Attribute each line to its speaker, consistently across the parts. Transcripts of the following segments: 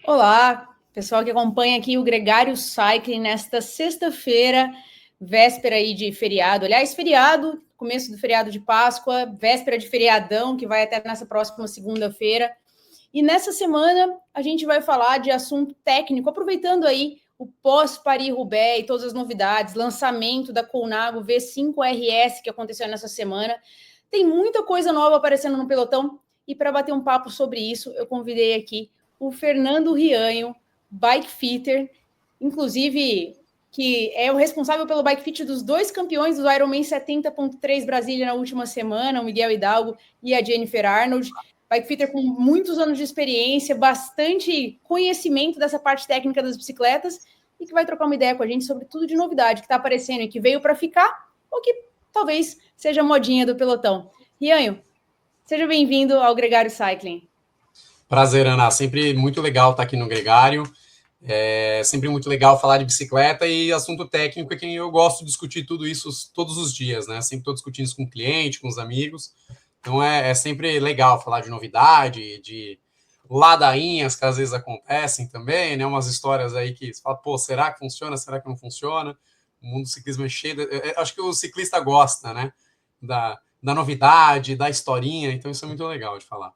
Speaker 1: Olá, pessoal que acompanha aqui o Gregário Cycling nesta sexta-feira, véspera aí de feriado. Aliás, feriado, começo do feriado de Páscoa, véspera de feriadão, que vai até nessa próxima segunda-feira. E nessa semana a gente vai falar de assunto técnico, aproveitando aí o pós-Paris-Roubaix e todas as novidades, lançamento da Colnago V5 RS que aconteceu nessa semana. Tem muita coisa nova aparecendo no pelotão e para bater um papo sobre isso, eu convidei aqui o Fernando Rianho, bike fitter, inclusive que é o responsável pelo bike fit dos dois campeões do Ironman 70.3 Brasília na última semana, o Miguel Hidalgo e a Jennifer Arnold. Bike fitter com muitos anos de experiência, bastante conhecimento dessa parte técnica das bicicletas e que vai trocar uma ideia com a gente sobre tudo de novidade que está aparecendo e que veio para ficar ou que talvez seja modinha do pelotão. Rianho, seja bem-vindo ao Gregário Cycling.
Speaker 2: Prazer, Ana. Sempre muito legal estar aqui no Gregário. É sempre muito legal falar de bicicleta e assunto técnico é que eu gosto de discutir tudo isso todos os dias, né? Sempre estou discutindo isso com o cliente, com os amigos. Então é sempre legal falar de novidade, de ladainhas que às vezes acontecem também, né? Umas histórias aí que você fala, pô, será que funciona? Será que não funciona? O mundo do ciclismo é cheio. Acho que o ciclista gosta, né? Da novidade, da historinha. Então isso é muito legal de falar.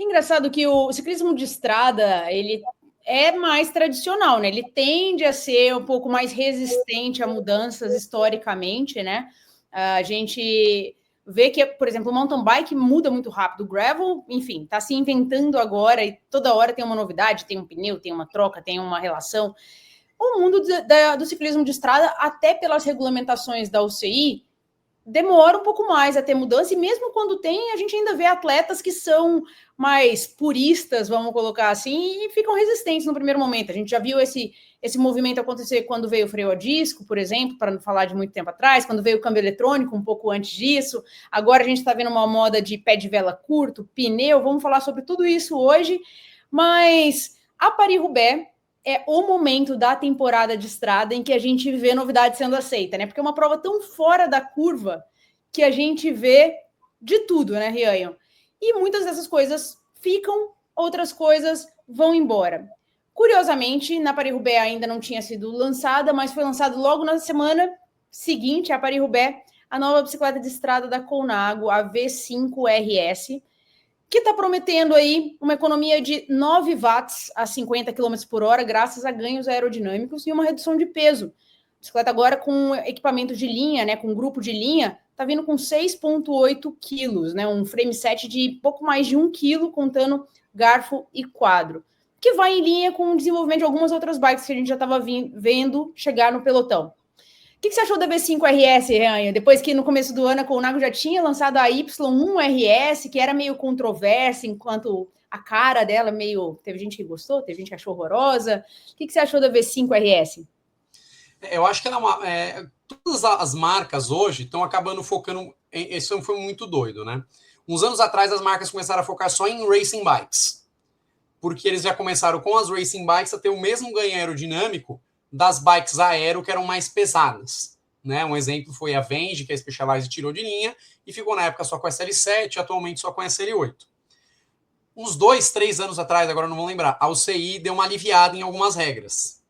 Speaker 1: Engraçado que o ciclismo de estrada, ele é mais tradicional, né? Ele tende a ser um pouco mais resistente a mudanças historicamente, né? A gente vê que, por exemplo, o mountain bike muda muito rápido, o gravel, enfim, está se inventando agora e toda hora tem uma novidade, tem um pneu, tem uma troca, tem uma relação. O mundo do ciclismo de estrada, até pelas regulamentações da UCI, demora um pouco mais a ter mudança, e mesmo quando tem, a gente ainda vê atletas que são mais puristas, vamos colocar assim, e ficam resistentes no primeiro momento. A gente já viu esse movimento acontecer quando veio o freio a disco, por exemplo, para não falar de muito tempo atrás, quando veio o câmbio eletrônico, um pouco antes disso. Agora a gente está vendo uma moda de pé de vela curto, pneu, vamos falar sobre tudo isso hoje, mas a Paris-Roubaix é o momento da temporada de estrada em que a gente vê novidade sendo aceita, né? Porque é uma prova tão fora da curva que a gente vê de tudo, né, Rianho? E muitas dessas coisas ficam, outras coisas vão embora. Curiosamente, na Paris-Roubaix ainda não tinha sido lançada, mas foi lançado logo na semana seguinte à Paris-Roubaix a nova bicicleta de estrada da Colnago, a V5 RS, que está prometendo aí uma economia de 9 watts a 50 km por hora, graças a ganhos aerodinâmicos e uma redução de peso. A bicicleta agora com equipamento de linha, né, com grupo de linha, está vindo com 6,8 quilos, né, um frame set de pouco mais de 1 quilo, contando garfo e quadro, que vai em linha com o desenvolvimento de algumas outras bikes que a gente já estava vendo chegar no pelotão. O que você achou da V5 RS, Ranha? Depois que no começo do ano a Colnago já tinha lançado a Y1 RS, que era meio controversa, enquanto a cara dela meio... Teve gente que gostou, teve gente que achou horrorosa. O que você achou da V5 RS?
Speaker 2: Eu acho que ela todas as marcas hoje estão acabando focando... Isso foi muito doido, né? Uns anos atrás as marcas começaram a focar só em racing bikes, porque eles já começaram com as racing bikes a ter o mesmo ganho aerodinâmico das bikes aero que eram mais pesadas. Né? Um exemplo foi a Venge, que a Specialized tirou de linha e ficou na época só com a SL7, atualmente só com a SL8. Uns 2, 3 anos atrás, agora não vou lembrar, a UCI deu uma aliviada em algumas regras.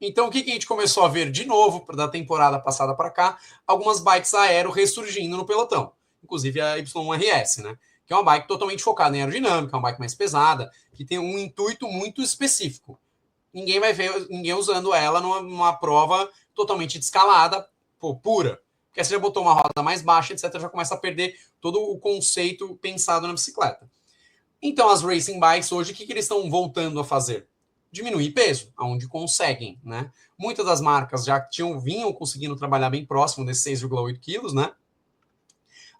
Speaker 2: Então, o que a gente começou a ver de novo, da temporada passada para cá, algumas bikes aero ressurgindo no pelotão, inclusive a Y1RS, né? Que é uma bike totalmente focada em aerodinâmica, uma bike mais pesada, que tem um intuito muito específico. Ninguém vai ver ninguém usando ela numa prova totalmente descalada, pura. Porque você já botou uma roda mais baixa, etc., já começa a perder todo o conceito pensado na bicicleta. Então, as racing bikes hoje, o que eles estão voltando a fazer? Diminuir peso, aonde conseguem, né? Muitas das marcas já vinham conseguindo trabalhar bem próximo desses 6,8 quilos, né?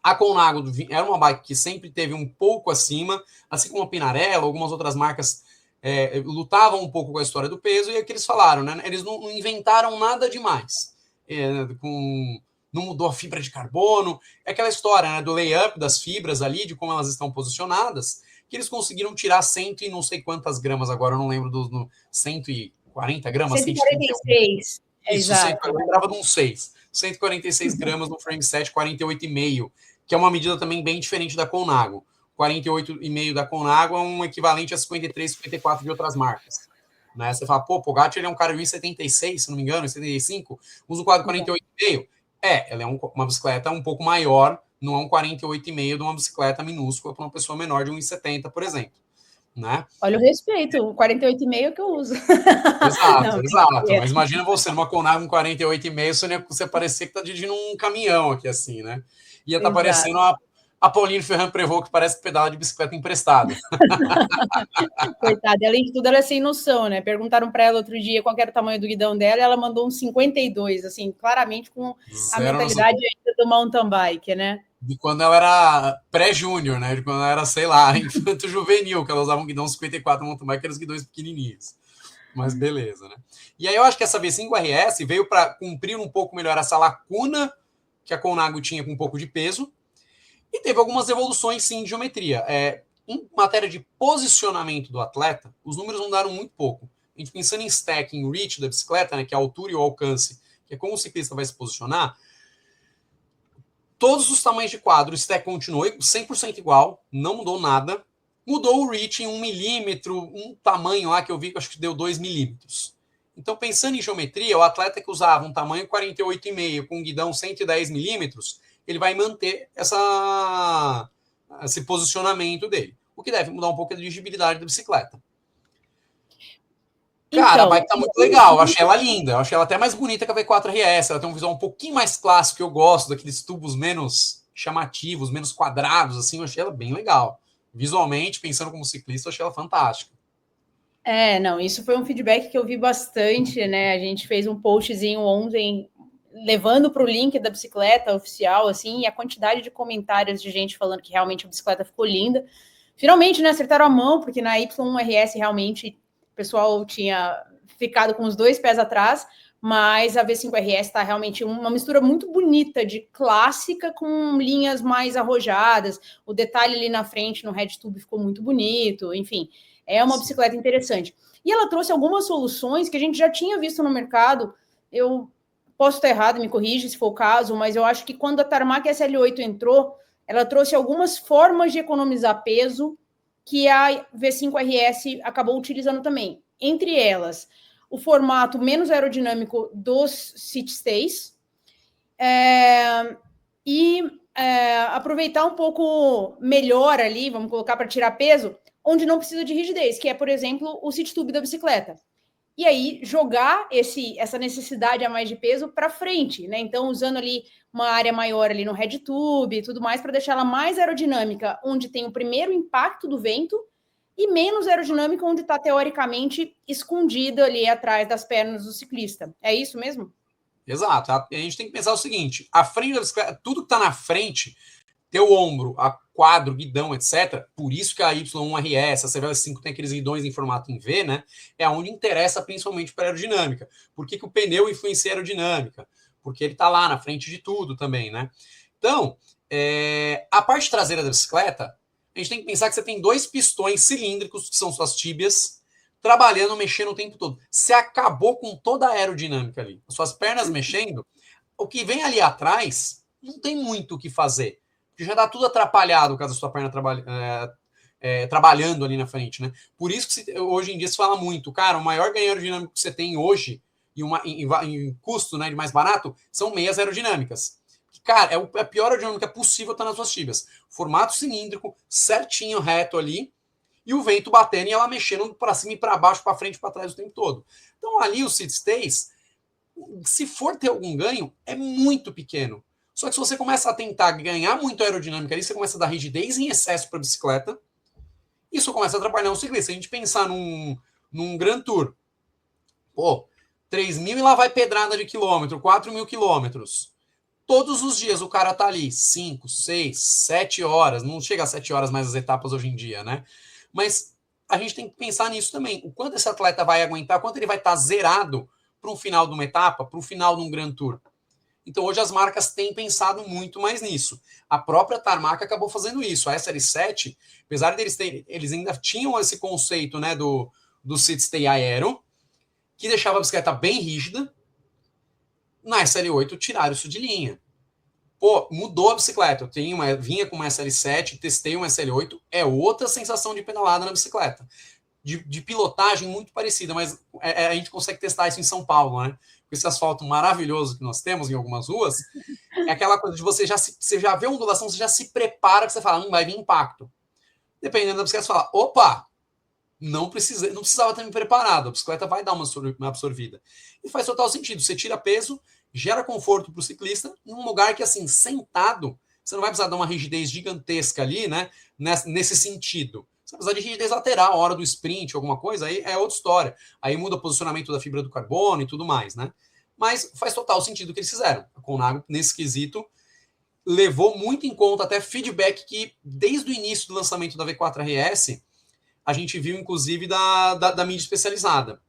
Speaker 2: A Colnago era uma bike que sempre teve um pouco acima, assim como a Pinarello, algumas outras marcas lutavam um pouco com a história do peso, e é o que eles falaram, né? Eles não inventaram nada demais. Não mudou a fibra de carbono, é aquela história, né, do layup das fibras ali, de como elas estão posicionadas, que eles conseguiram tirar 100 e não sei quantas gramas, agora eu não lembro 140 gramas,
Speaker 1: 146.
Speaker 2: Isso,
Speaker 1: Exato.
Speaker 2: Eu lembrava de uns 6. 146 gramas no frame set, 48,5, que é uma medida também bem diferente da Colnago. 48,5 da Conago é um equivalente a 53, 54 de outras marcas. Né? Você fala, pô, Pogacar ele é um cara de 1,76, se não me engano, 1,75, usa um quadro 48,5. Ela é uma bicicleta um pouco maior, não é um 48,5 de uma bicicleta minúscula para uma pessoa menor de 1,70, por exemplo. Né?
Speaker 1: Olha o respeito, o 48,5 que eu uso.
Speaker 2: Exato, exato. Mas imagina você numa Conago com 48,5, você parecer que tá dirigindo um caminhão aqui assim, né? Ia estar parecendo a Pauline Ferrand Prevot, que parece pedala de bicicleta emprestada.
Speaker 1: Coitada, além de tudo, ela é sem noção, né? Perguntaram para ela outro dia qual era o tamanho do guidão dela, e ela mandou um 52, assim, claramente com a mentalidade ainda do mountain bike, né?
Speaker 2: De quando ela era pré-júnior, né? De quando ela era, sei lá, infanto juvenil, que ela usava um guidão 54 mountain bike, aqueles guidões pequenininhos. Mas beleza, né? E aí eu acho que essa V5RS veio para cumprir um pouco melhor essa lacuna que a Colnago tinha com um pouco de peso, e teve algumas evoluções, sim, de geometria. Em matéria de posicionamento do atleta, os números mudaram muito pouco. A gente pensando em stack, em reach da bicicleta, né, que é a altura e o alcance, que é como o ciclista vai se posicionar, todos os tamanhos de quadro, o stack continuou 100% igual, não mudou nada. Mudou o reach em 1 milímetro, um tamanho lá que eu vi que acho que deu 2 milímetros. Então, pensando em geometria, o atleta que usava um tamanho 48,5 com um guidão 110 milímetros, ele vai manter esse posicionamento dele. O que deve mudar um pouco a dirigibilidade da bicicleta. Cara, então, a bike tá muito legal. Eu achei ela linda. Eu achei ela até mais bonita que a V4RS. Ela tem um visual um pouquinho mais clássico, que eu gosto, daqueles tubos menos chamativos, menos quadrados, assim. Eu achei ela bem legal. Visualmente, pensando como ciclista, eu achei ela fantástica.
Speaker 1: Não, isso foi um feedback que eu vi bastante, né? A gente fez um postzinho ontem, levando para o link da bicicleta oficial, assim, e a quantidade de comentários de gente falando que realmente a bicicleta ficou linda. Finalmente, né, acertaram a mão, porque na Y1RS realmente o pessoal tinha ficado com os 2 pés atrás, mas a V5RS está realmente uma mistura muito bonita de clássica com linhas mais arrojadas. O detalhe ali na frente, no head tube, ficou muito bonito, enfim. É uma bicicleta interessante. E ela trouxe algumas soluções que a gente já tinha visto no mercado. Eu posso estar errado, me corrija se for o caso, mas eu acho que quando a Tarmac SL8 entrou, ela trouxe algumas formas de economizar peso que a V5RS acabou utilizando também. Entre elas, o formato menos aerodinâmico dos sit stays e aproveitar um pouco melhor ali, vamos colocar para tirar peso, onde não precisa de rigidez, que é, por exemplo, o sit tube da bicicleta. E aí jogar essa necessidade a mais de peso para frente, né? Então, usando ali uma área maior ali no head tube e tudo mais, para deixar ela mais aerodinâmica, onde tem o primeiro impacto do vento, e menos aerodinâmica, onde está teoricamente escondida ali atrás das pernas do ciclista. É isso mesmo?
Speaker 2: Exato. A gente tem que pensar o seguinte: a frente da bicicleta, tudo que está na frente, teu ombro, a quadro, guidão, etc. Por isso que a Y1RS, a CVL5 tem aqueles guidões em formato em V, né? É onde interessa principalmente para aerodinâmica. Por que o pneu influencia a aerodinâmica? Porque ele está lá na frente de tudo também, né? Então, a parte traseira da bicicleta, a gente tem que pensar que você tem 2 pistões cilíndricos, que são suas tíbias, trabalhando, mexendo o tempo todo. Você acabou com toda a aerodinâmica ali. As suas pernas mexendo, o que vem ali atrás não tem muito o que fazer. Porque já dá tudo atrapalhado caso a sua perna trabalhando ali na frente, né? Por isso que hoje em dia se fala muito, cara, o maior ganho aerodinâmico que você tem hoje, em custo, né, de mais barato, são meias aerodinâmicas. Cara, a pior aerodinâmica possível tá nas suas tíbias. Formato cilíndrico, certinho, reto ali, e o vento batendo e ela mexendo para cima e para baixo, para frente e para trás o tempo todo. Então ali o sit stays, se for ter algum ganho, é muito pequeno. Só que se você começa a tentar ganhar muito aerodinâmica ali, você começa a dar rigidez em excesso para a bicicleta, isso começa a atrapalhar o ciclista. Se a gente pensar num Grand Tour, pô, 3 mil e lá vai pedrada de quilômetro, 4 mil quilômetros. Todos os dias o cara tá ali 5, 6, 7 horas, não chega a 7 horas mais as etapas hoje em dia, né? Mas a gente tem que pensar nisso também. O quanto esse atleta vai aguentar, quanto ele vai estar zerado para o final de uma etapa, para o final de um Grand Tour. Então hoje as marcas têm pensado muito mais nisso. A própria Tarmac acabou fazendo isso. A SL7, apesar deles eles ainda tinham esse conceito, né, do sit stay aero, que deixava a bicicleta bem rígida. Na SL8 tiraram isso de linha. Pô, mudou a bicicleta. Vinha com uma SL7, testei uma SL8, é outra sensação de pedalada na bicicleta. De pilotagem muito parecida, mas a gente consegue testar isso em São Paulo, né? Com esse asfalto maravilhoso que nós temos em algumas ruas, é aquela coisa de você já vê a ondulação, você já se prepara, que você fala, não vai vir impacto. Dependendo da bicicleta, você fala, opa, não precisava ter me preparado, a bicicleta vai dar uma absorvida. E faz total sentido, você tira peso, gera conforto para o ciclista, em um lugar que, assim, sentado, você não vai precisar dar uma rigidez gigantesca ali, né, nesse sentido. Você vai precisar de rigidez lateral, a hora do sprint, alguma coisa, aí é outra história. Aí muda o posicionamento da fibra do carbono e tudo mais, né? Mas faz total sentido o que eles fizeram. A Colnago, nesse quesito, levou muito em conta até feedback que, desde o início do lançamento da V4 RS, a gente viu, inclusive, da mídia especializada.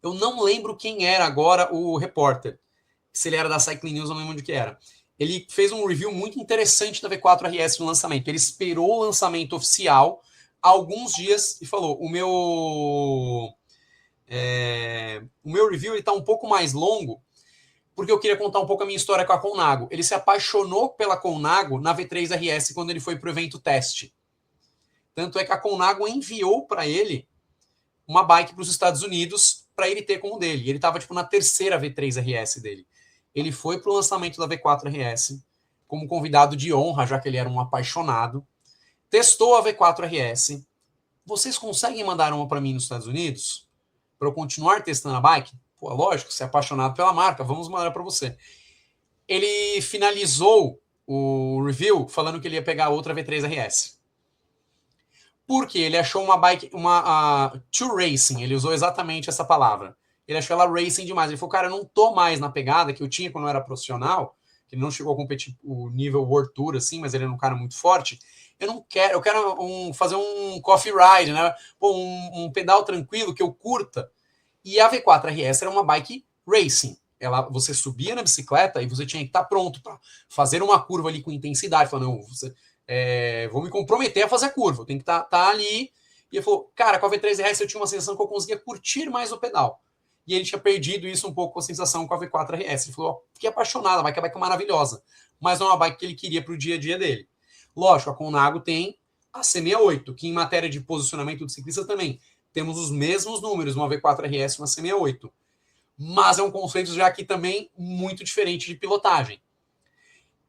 Speaker 2: Eu não lembro quem era agora o repórter. Se ele era da Cycling News, eu não lembro de que era. Ele fez um review muito interessante da V4 RS no lançamento. Ele esperou o lançamento oficial alguns dias e falou: o meu review está um pouco mais longo, porque eu queria contar um pouco a minha história com a Colnago. Ele se apaixonou pela Colnago na V3 RS quando ele foi para o evento teste. Tanto é que a Colnago enviou para ele uma bike para os Estados Unidos para ele ter como dele. Ele estava tipo na terceira V3 RS dele. Ele foi para o lançamento da V4 RS como convidado de honra, já que ele era um apaixonado. Testou a V4 RS. Vocês conseguem mandar uma para mim nos Estados Unidos? Para eu continuar testando a bike? Pô, lógico, você é apaixonado pela marca, vamos mandar para você. Ele finalizou o review falando que ele ia pegar outra V3 RS. Porque ele achou uma bike, too racing, ele usou exatamente essa palavra. Ele achou ela racing demais. Ele falou, cara, eu não tô mais na pegada que eu tinha quando eu era profissional, que ele não chegou a competir o nível World Tour, assim, mas ele era um cara muito forte. Eu quero fazer um coffee ride, né? Pô, um pedal tranquilo que eu curta. E a V4 RS era uma bike racing. Você subia na bicicleta e você tinha que estar pronto para fazer uma curva ali com intensidade. Falando, não, vou me comprometer a fazer a curva, eu tenho que estar ali. E ele falou, cara, com a V3 RS eu tinha uma sensação que eu conseguia curtir mais o pedal. E ele tinha perdido isso um pouco, a sensação com a V4 RS. Ele falou, fiquei apaixonado, a bike é maravilhosa, mas não é uma bike que ele queria para o dia a dia dele. Lógico, a Colnago tem a C68, que em matéria de posicionamento do ciclista também temos os mesmos números, uma V4 RS e uma C68. Mas é um conceito já aqui também muito diferente de pilotagem.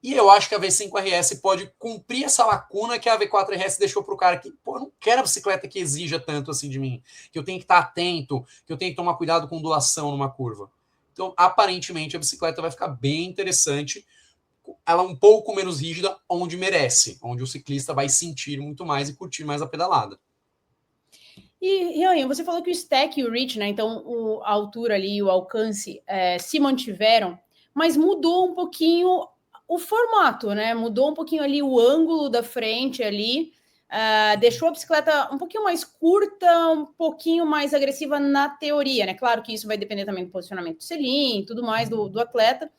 Speaker 2: E eu acho que a V5 RS pode cumprir essa lacuna que a V4 RS deixou para o cara que, pô, eu não quero a bicicleta que exija tanto assim de mim, que eu tenho que estar atento, que eu tenho que tomar cuidado com ondulação numa curva. Então, aparentemente, a bicicleta vai ficar bem interessante, ela um pouco menos rígida, onde merece, onde o ciclista vai sentir muito mais e curtir mais a pedalada.
Speaker 1: E, Rian, você falou que o stack e o reach, né? Então, a altura ali e o alcance se mantiveram, mas mudou um pouquinho o formato, né? Mudou um pouquinho ali o ângulo da frente ali, deixou a bicicleta um pouquinho mais curta, um pouquinho mais agressiva na teoria, né? Claro que isso vai depender também do posicionamento do selim e tudo mais do atleta,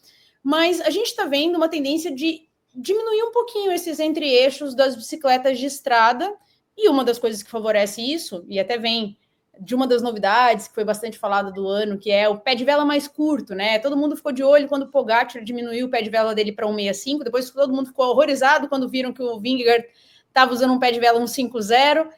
Speaker 1: mas a gente está vendo uma tendência de diminuir um pouquinho esses entre-eixos das bicicletas de estrada, e uma das coisas que favorece isso, e até vem de uma das novidades que foi bastante falada do ano, que é o pé de vela mais curto, né? Todo mundo ficou de olho quando o Pogacar diminuiu o pé de vela dele para 1,65, depois todo mundo ficou horrorizado quando viram que o Vingegaard estava usando um pé de vela 1,50,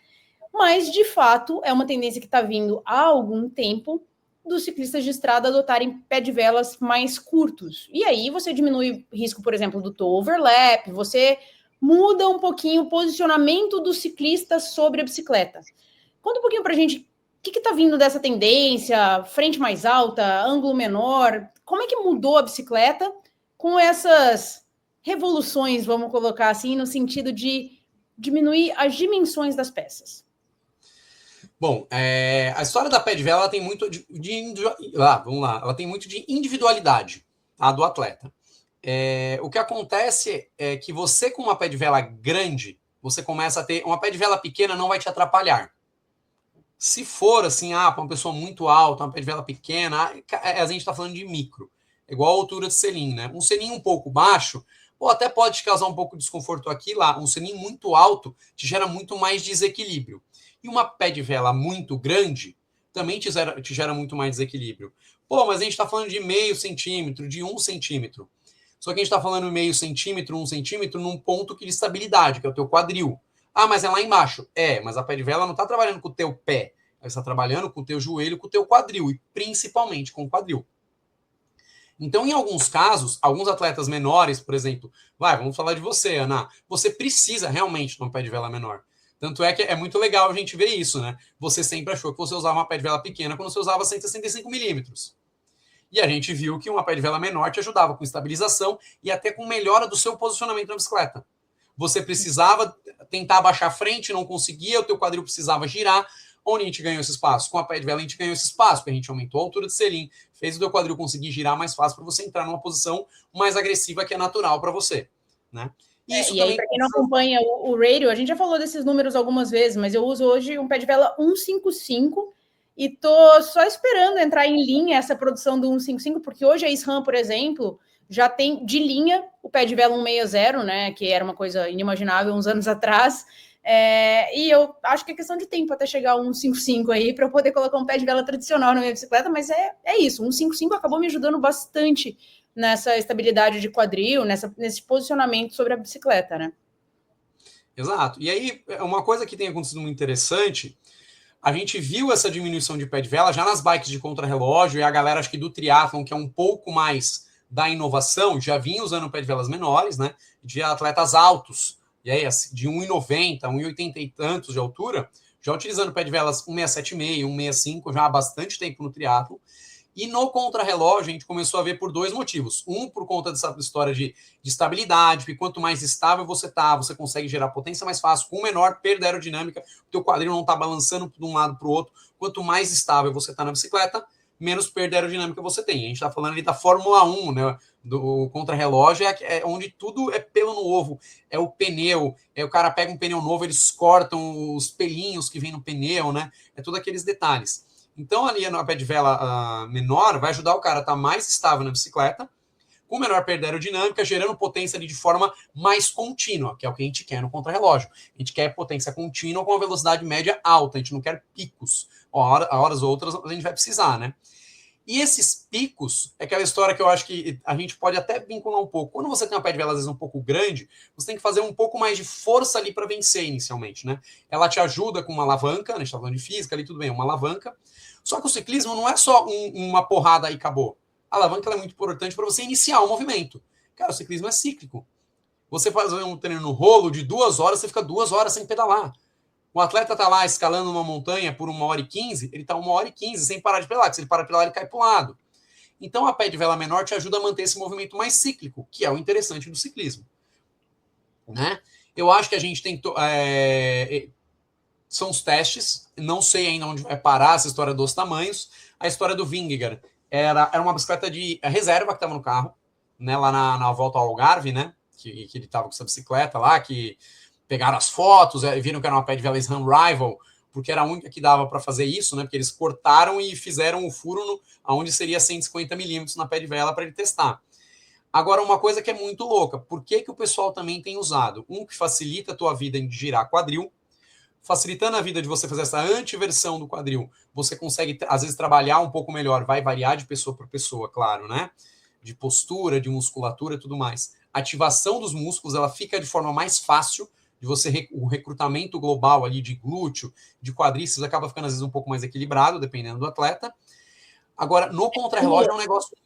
Speaker 1: mas, de fato, é uma tendência que está vindo há algum tempo dos ciclistas de estrada adotarem pé de velas mais curtos. E aí você diminui o risco, por exemplo, do toe overlap, você muda um pouquinho o posicionamento do ciclista sobre a bicicleta. Conta um pouquinho para a gente o que está vindo dessa tendência, frente mais alta, ângulo menor, como é que mudou a bicicleta com essas revoluções, vamos colocar assim, no sentido de diminuir as dimensões das peças?
Speaker 2: Bom, a história da pé de vela ela tem muito ela tem muito de individualidade, tá, do atleta. O que acontece é que você com uma pé de vela grande, você começa a ter uma pé de vela pequena não vai te atrapalhar. Se for assim, para uma pessoa muito alta, uma pé de vela pequena, a gente está falando de micro, igual a altura do selim, né? Um selim um pouco baixo, até pode te causar um pouco de desconforto aqui e lá. Um selim muito alto te gera muito mais desequilíbrio. E uma pé de vela muito grande também te gera muito mais desequilíbrio. Mas a gente está falando de 0,5 centímetro, de 1 centímetro. Só que a gente está falando meio centímetro, 1 centímetro, num ponto de estabilidade, que é o teu quadril. Ah, mas é lá embaixo. Mas a pé de vela não está trabalhando com o teu pé. Ela está trabalhando com o teu joelho, com o teu quadril, e principalmente com o quadril. Então, em alguns casos, alguns atletas menores, por exemplo, vamos falar de você, Ana, você precisa realmente de um pé de vela menor. Tanto é que é muito legal a gente ver isso, né? Você sempre achou que você usava uma pé de vela pequena quando você usava 165 milímetros. E a gente viu que uma pé de vela menor te ajudava com estabilização e até com melhora do seu posicionamento na bicicleta. Você precisava tentar abaixar a frente, não conseguia, o teu quadril precisava girar. Onde a gente ganhou esse espaço? Com a pé de vela a gente ganhou esse espaço, porque a gente aumentou a altura do selim, fez o teu quadril conseguir girar mais fácil para você entrar numa posição mais agressiva que é natural para você, né?
Speaker 1: E aí, para quem não acompanha o radio, a gente já falou desses números algumas vezes, mas eu uso hoje um pé de vela 155 e tô só esperando entrar em linha essa produção do 155, porque hoje a SRAM, por exemplo, já tem de linha o pé de vela 160, né? Que era uma coisa inimaginável uns anos atrás. E eu acho que é questão de tempo até chegar a 155 aí para eu poder colocar um pé de vela tradicional na minha bicicleta, mas é isso. 155 acabou me ajudando bastante nessa estabilidade de quadril, nesse posicionamento sobre a bicicleta, né?
Speaker 2: Exato. E aí, uma coisa que tem acontecido muito interessante, a gente viu essa diminuição de pé de vela já nas bikes de contrarrelógio, e a galera, acho que do triatlon, que é um pouco mais da inovação, já vinha usando pé de velas menores, né? De atletas altos, e aí de 1,90, 1,80 e tantos de altura, já utilizando pé de velas 1,67,5, 1,65, já há bastante tempo no triatlon. E no contrarrelógio a gente começou a ver por dois motivos. Um, por conta dessa história de estabilidade, porque quanto mais estável você tá, você consegue gerar potência mais fácil, com menor perda aerodinâmica, o teu quadril não tá balançando de um lado para o outro. Quanto mais estável você tá na bicicleta, menos perda aerodinâmica você tem. A gente tá falando ali da Fórmula 1, né? Do contrarrelógio, é onde tudo é pelo no ovo. É o pneu, o cara pega um pneu novo, eles cortam os pelinhos que vem no pneu, né? É todos aqueles detalhes. Então, ali na pé de vela menor, vai ajudar o cara a estar mais estável na bicicleta, com menor perda aerodinâmica, gerando potência ali de forma mais contínua, que é o que a gente quer no contrarrelógio. A gente quer potência contínua com a velocidade média alta, a gente não quer picos. A horas ou outras a gente vai precisar, né? E esses picos, é aquela história que eu acho que a gente pode até vincular um pouco. Quando você tem uma pé de vela, às vezes, um pouco grande, você tem que fazer um pouco mais de força ali para vencer inicialmente, né? Ela te ajuda com uma alavanca, né? A gente tá falando de física ali, tudo bem, uma alavanca. Só que o ciclismo não é só uma porrada e acabou. A alavanca é muito importante para você iniciar o movimento. Cara, o ciclismo é cíclico. Você faz um treino no rolo de 2 horas, você fica 2 horas sem pedalar. O atleta tá lá escalando uma montanha por 1h15, ele tá 1h15 sem parar de pedalar, porque se ele parar de pedalar, ele cai pro lado. Então a pé de vela menor te ajuda a manter esse movimento mais cíclico, que é o interessante do ciclismo. Né? Eu acho que a gente tem... são os testes, não sei ainda onde vai parar essa história dos tamanhos. A história do Vingegaard era uma bicicleta de reserva que estava no carro, né, lá na volta ao Algarve, né, que ele estava com essa bicicleta lá, que pegaram as fotos, viram que era uma pé de vela SRAM Rival, porque era a única que dava para fazer isso, né, porque eles cortaram e fizeram o furo onde seria 150 milímetros na pé de vela para ele testar. Agora, uma coisa que é muito louca, por que o pessoal também tem usado? Um que facilita a tua vida em girar quadril, facilitando a vida de você fazer essa antiversão do quadril, você consegue, às vezes, trabalhar um pouco melhor, vai variar de pessoa para pessoa, claro, né? De postura, de musculatura e tudo mais. A ativação dos músculos, ela fica de forma mais fácil, de você, o recrutamento global ali de glúteo, de quadríceps, acaba ficando, às vezes, um pouco mais equilibrado, dependendo do atleta. Agora, no contrarrelógio é um negócio...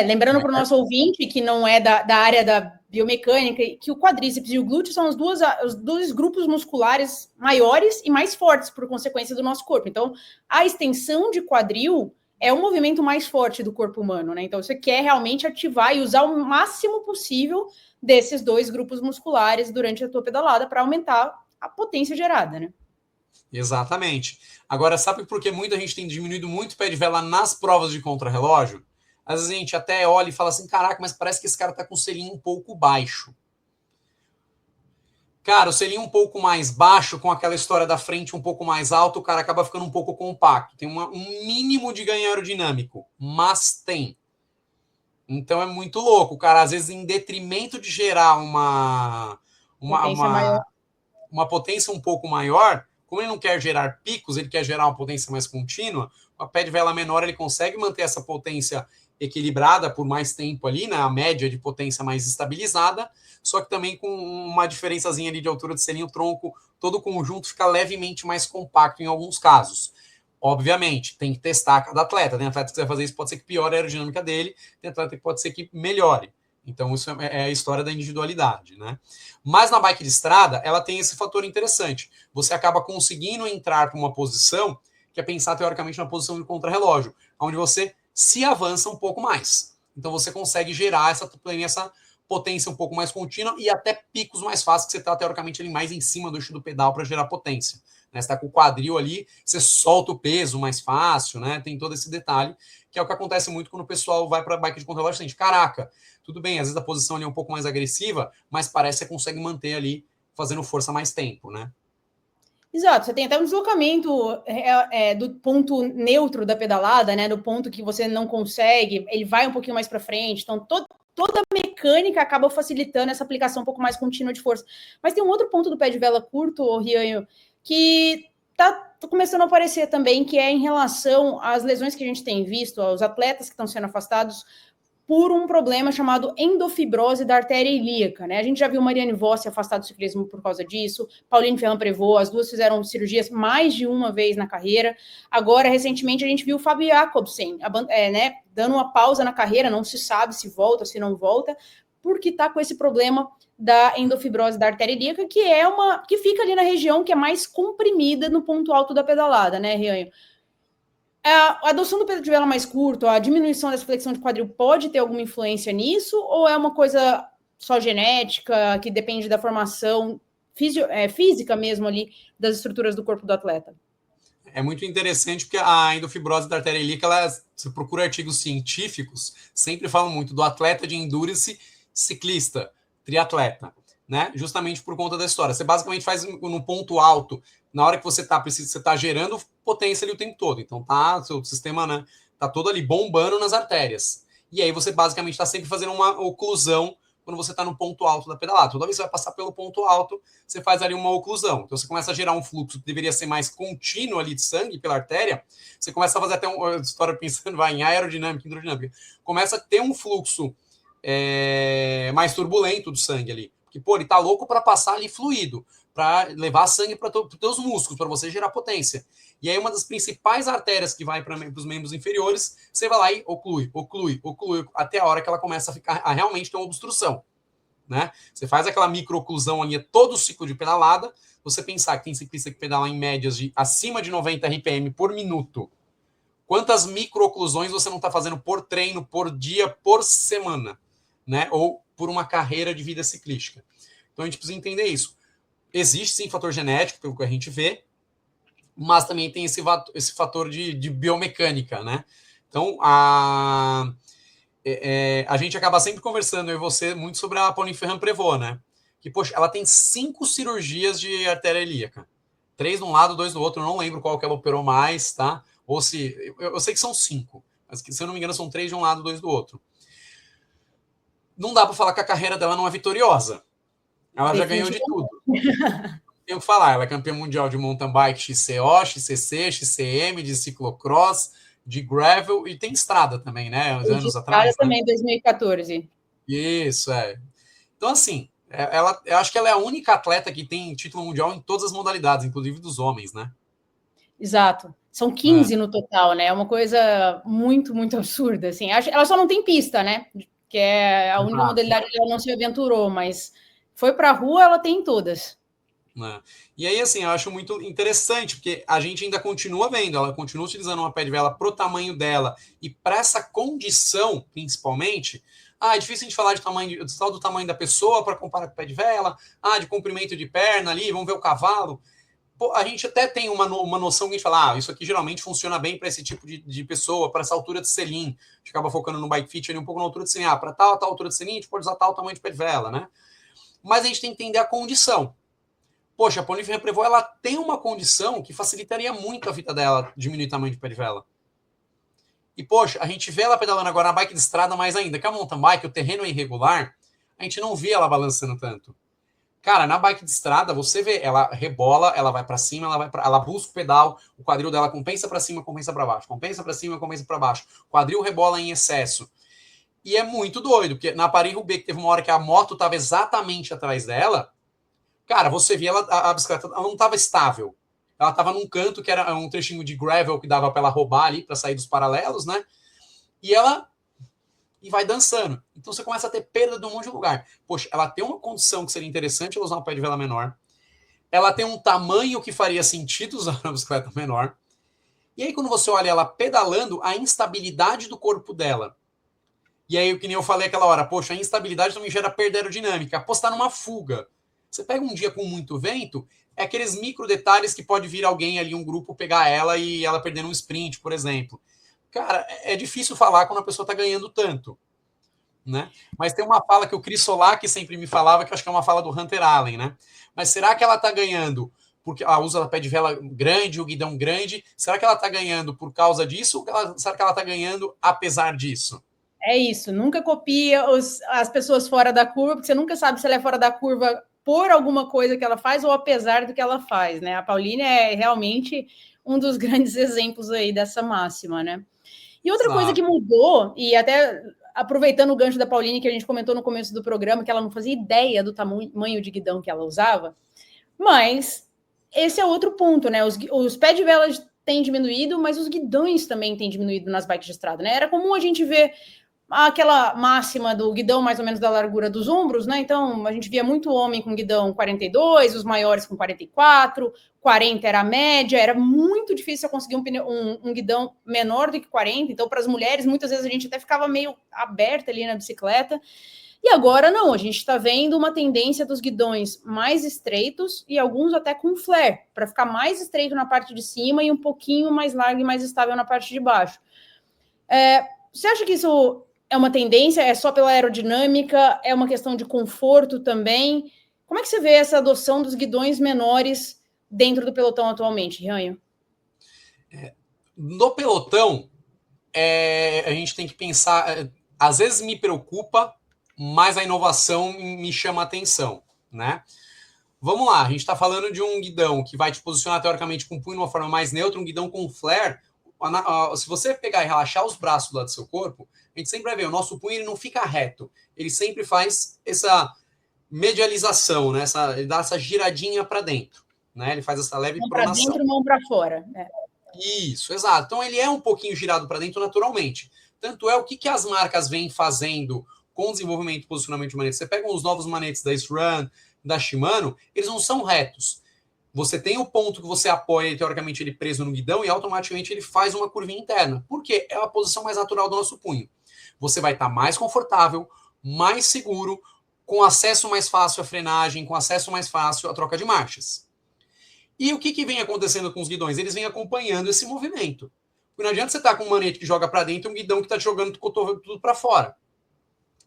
Speaker 1: Lembrando para o nosso ouvinte, que não é da área da biomecânica, que o quadríceps e o glúteo são os dois grupos musculares maiores e mais fortes, por consequência do nosso corpo. Então, a extensão de quadril é o movimento mais forte do corpo humano, né? Então, você quer realmente ativar e usar o máximo possível desses dois grupos musculares durante a tua pedalada para aumentar a potência gerada, né?
Speaker 2: Exatamente. Agora, sabe por que muita gente tem diminuído muito o pé de vela nas provas de contrarrelógio? Às vezes a gente até olha e fala assim, caraca, mas parece que esse cara tá com o selinho um pouco baixo. Cara, o selinho um pouco mais baixo, com aquela história da frente um pouco mais alta, o cara acaba ficando um pouco compacto. Tem um mínimo de ganho aerodinâmico, mas tem. Então é muito louco. O cara, às vezes, em detrimento de gerar uma potência um pouco maior, como ele não quer gerar picos, ele quer gerar uma potência mais contínua, a pé de vela menor ele consegue manter essa potência equilibrada por mais tempo ali, né? A média de potência mais estabilizada, só que também com uma diferençazinha ali de altura de selim, o tronco, todo o conjunto fica levemente mais compacto em alguns casos. Obviamente, tem que testar cada atleta. Tem atleta que quiser fazer isso, pode ser que piore a aerodinâmica dele, tem atleta que pode ser que melhore. Então, isso é a história da individualidade, né? Mas na bike de estrada, ela tem esse fator interessante. Você acaba conseguindo entrar para uma posição que é pensar, teoricamente, na posição de contrarrelógio, onde você se avança um pouco mais. Então, você consegue gerar essa potência um pouco mais contínua e até picos mais fáceis, que você está, teoricamente, ali mais em cima do eixo do pedal para gerar potência. Né? Você está com o quadril ali, você solta o peso mais fácil, né? Tem todo esse detalhe, que é o que acontece muito quando o pessoal vai para a bike de contrarrelógio. Sente, caraca, tudo bem, às vezes a posição ali é um pouco mais agressiva, mas parece que você consegue manter ali, fazendo força mais tempo, né?
Speaker 1: Exato, você tem até um deslocamento do ponto neutro da pedalada, né? Do ponto que você não consegue, ele vai um pouquinho mais para frente. Então, toda a mecânica acaba facilitando essa aplicação um pouco mais contínua de força. Mas tem um outro ponto do pé de vela curto, Rianho, que tá começando a aparecer também, que é em relação às lesões que a gente tem visto, aos atletas que estão sendo afastados por um problema chamado endofibrose da artéria ilíaca, né? A gente já viu Marianne Vos afastada do ciclismo por causa disso, Pauline Ferrand-Prévot, as duas fizeram cirurgias mais de uma vez na carreira. Agora, recentemente, a gente viu o Fabio Jakobsen, né, dando uma pausa na carreira, não se sabe se volta, se não volta, porque está com esse problema da endofibrose da artéria ilíaca, que fica ali na região que é mais comprimida no ponto alto da pedalada, né, Rianho? A adoção do pé de vela mais curto, a diminuição dessa flexão de quadril pode ter alguma influência nisso? Ou é uma coisa só genética, que depende da formação física mesmo ali das estruturas do corpo do atleta?
Speaker 2: É muito interessante porque a endofibrose da artéria ilíaca, você procura artigos científicos, sempre falam muito do atleta de endurance, ciclista, triatleta, né? Justamente por conta da história. Você basicamente faz no ponto alto, na hora que você tá gerando potência ali o tempo todo. Então seu sistema, né, tá todo ali bombando nas artérias. E aí você basicamente está sempre fazendo uma oclusão quando você está no ponto alto da pedalada. Toda vez que você vai passar pelo ponto alto, você faz ali uma oclusão. Então você começa a gerar um fluxo que deveria ser mais contínuo ali de sangue pela artéria. Você começa a fazer até uma história pensando em aerodinâmica, hidrodinâmica. Começa a ter um fluxo mais turbulento do sangue ali. Porque, pô, ele tá louco para passar ali fluido, para levar sangue para os teus músculos, para você gerar potência. E aí uma das principais artérias que vai para os membros inferiores, você vai lá e oclui, até a hora que ela começa a realmente ter uma obstrução. Né? Você faz aquela micro-oclusão ali, todo o ciclo de pedalada, você pensar que tem ciclista que pedala em médias de acima de 90 RPM por minuto. Quantas micro-oclusões você não está fazendo por treino, por dia, por semana? Né? Ou por uma carreira de vida ciclística. Então a gente precisa entender isso. Existe sim fator genético, pelo que a gente vê, mas também tem esse fator de biomecânica, né? Então, a gente acaba sempre conversando, eu e você, muito sobre a Pauline Ferrand-Prévot, né? Que, poxa, ela tem 5 cirurgias de artéria ilíaca. 3 de um lado, 2 do outro, eu não lembro qual que ela operou mais, tá? Ou se... Eu sei que são 5, mas se eu não me engano são 3 de um lado, 2 do outro. Não dá para falar que a carreira dela não é vitoriosa. Ela já ganhou de tudo. Tenho que falar, ela é campeã mundial de mountain bike XCO, XCC, XCM, de ciclocross, de gravel e tem estrada também, né? Uns anos atrás.
Speaker 1: Também, 2014.
Speaker 2: Isso, Então, assim, eu acho que ela é a única atleta que tem título mundial em todas as modalidades, inclusive dos homens, né?
Speaker 1: Exato. São 15 no total, né? É uma coisa muito, muito absurda, assim. Ela só não tem pista, né? Que é a única modalidade que ela não se aventurou, mas foi para a rua, ela tem todas.
Speaker 2: Né? E aí, assim, eu acho muito interessante, porque a gente ainda continua vendo, ela continua utilizando uma pé de vela pro tamanho dela e para essa condição, principalmente. É difícil a gente falar só do tamanho da pessoa para comparar com o pé de vela, de comprimento de perna ali, vamos ver o cavalo. Pô, a gente até tem uma noção que a gente fala, isso aqui geralmente funciona bem para esse tipo de pessoa, para essa altura de selim. A gente acaba focando no bike fit ali um pouco na altura de selim. Para tal altura de selim, a gente pode usar tal tamanho de pé de vela, né? Mas a gente tem que entender a condição. Poxa, a Pauline Ferrand-Prévot, ela tem uma condição que facilitaria muito a vida dela, diminuir o tamanho de pé de vela. E, poxa, a gente vê ela pedalando agora na bike de estrada mais ainda, que a mountain bike, o terreno é irregular, a gente não vê ela balançando tanto. Cara, na bike de estrada, você vê, ela rebola, ela vai para cima, ela busca o pedal, o quadril dela compensa para cima, compensa para baixo, compensa para cima, compensa para baixo. O quadril rebola em excesso. E é muito doido, porque na Paris-Roubaix, que teve uma hora que a moto estava exatamente atrás dela, cara, você via a bicicleta, ela não estava estável. Ela estava num canto que era um trechinho de gravel que dava para ela roubar ali, para sair dos paralelos, né? E vai dançando. Então você começa a ter perda de um monte de lugar. Poxa, ela tem uma condição que seria interessante ela usar um pé de vela menor. Ela tem um tamanho que faria sentido usar uma bicicleta menor. E aí, quando você olha ela pedalando, a instabilidade do corpo dela. E aí, que nem eu falei aquela hora, poxa, a instabilidade também gera perda aerodinâmica. Apostar numa fuga. Você pega um dia com muito vento, é aqueles micro detalhes que pode vir alguém ali, um grupo, pegar ela e ela perder um sprint, por exemplo. Cara, é difícil falar quando a pessoa está ganhando tanto, né? Mas tem uma fala que o Chris Solak sempre me falava, que eu acho que é uma fala do Hunter Allen, né? Mas será que ela está ganhando porque ela usa pé de vela grande, o guidão grande? Será que ela está ganhando por causa disso? Ou será que ela está ganhando apesar disso?
Speaker 1: É isso, nunca copia as pessoas fora da curva, porque você nunca sabe se ela é fora da curva por alguma coisa que ela faz ou apesar do que ela faz, né? A Pauline é realmente um dos grandes exemplos aí dessa máxima, né? E outra coisa que mudou, e até aproveitando o gancho da Pauline, que a gente comentou no começo do programa, que ela não fazia ideia do tamanho de guidão que ela usava, mas esse é outro ponto, né? Os pés de vela têm diminuído, mas os guidões também têm diminuído nas bikes de estrada, né? Era comum a gente ver aquela máxima do guidão mais ou menos da largura dos ombros, né? Então, a gente via muito homem com guidão 42, os maiores com 44, 40 era a média, era muito difícil conseguir um guidão menor do que 40, então para as mulheres, muitas vezes a gente até ficava meio aberta ali na bicicleta, e agora não, a gente está vendo uma tendência dos guidões mais estreitos e alguns até com flare, para ficar mais estreito na parte de cima e um pouquinho mais largo e mais estável na parte de baixo. Você acha que isso é uma tendência? É só pela aerodinâmica? É uma questão de conforto também? Como é que você vê essa adoção dos guidões menores dentro do pelotão atualmente, Ranho?
Speaker 2: No pelotão, a gente tem que pensar... Às vezes me preocupa, mas a inovação me chama a atenção, né? Vamos lá, a gente está falando de um guidão que vai te posicionar teoricamente com o punho de uma forma mais neutra, um guidão com flare. Se você pegar e relaxar os braços do lado do seu corpo, a gente sempre vai ver, o nosso punho ele não fica reto, ele sempre faz essa medialização, né? Ele dá essa giradinha para dentro, né? Ele faz essa leve pronação.
Speaker 1: Mão para dentro, mão para fora.
Speaker 2: Isso, exato. Então ele é um pouquinho girado para dentro naturalmente. Tanto é o que as marcas vêm fazendo com o desenvolvimento e posicionamento de manetes. Você pega os novos manetes da SRAM, da Shimano, eles não são retos. Você tem o ponto que você apoia, teoricamente, ele preso no guidão e automaticamente ele faz uma curvinha interna. Por quê? É a posição mais natural do nosso punho. Você vai estar mais confortável, mais seguro, com acesso mais fácil à frenagem, com acesso mais fácil à troca de marchas. E o que vem acontecendo com os guidões? Eles vêm acompanhando esse movimento. Porque não adianta você estar com um manete que joga para dentro e um guidão que está te jogando o cotovelo tudo para fora,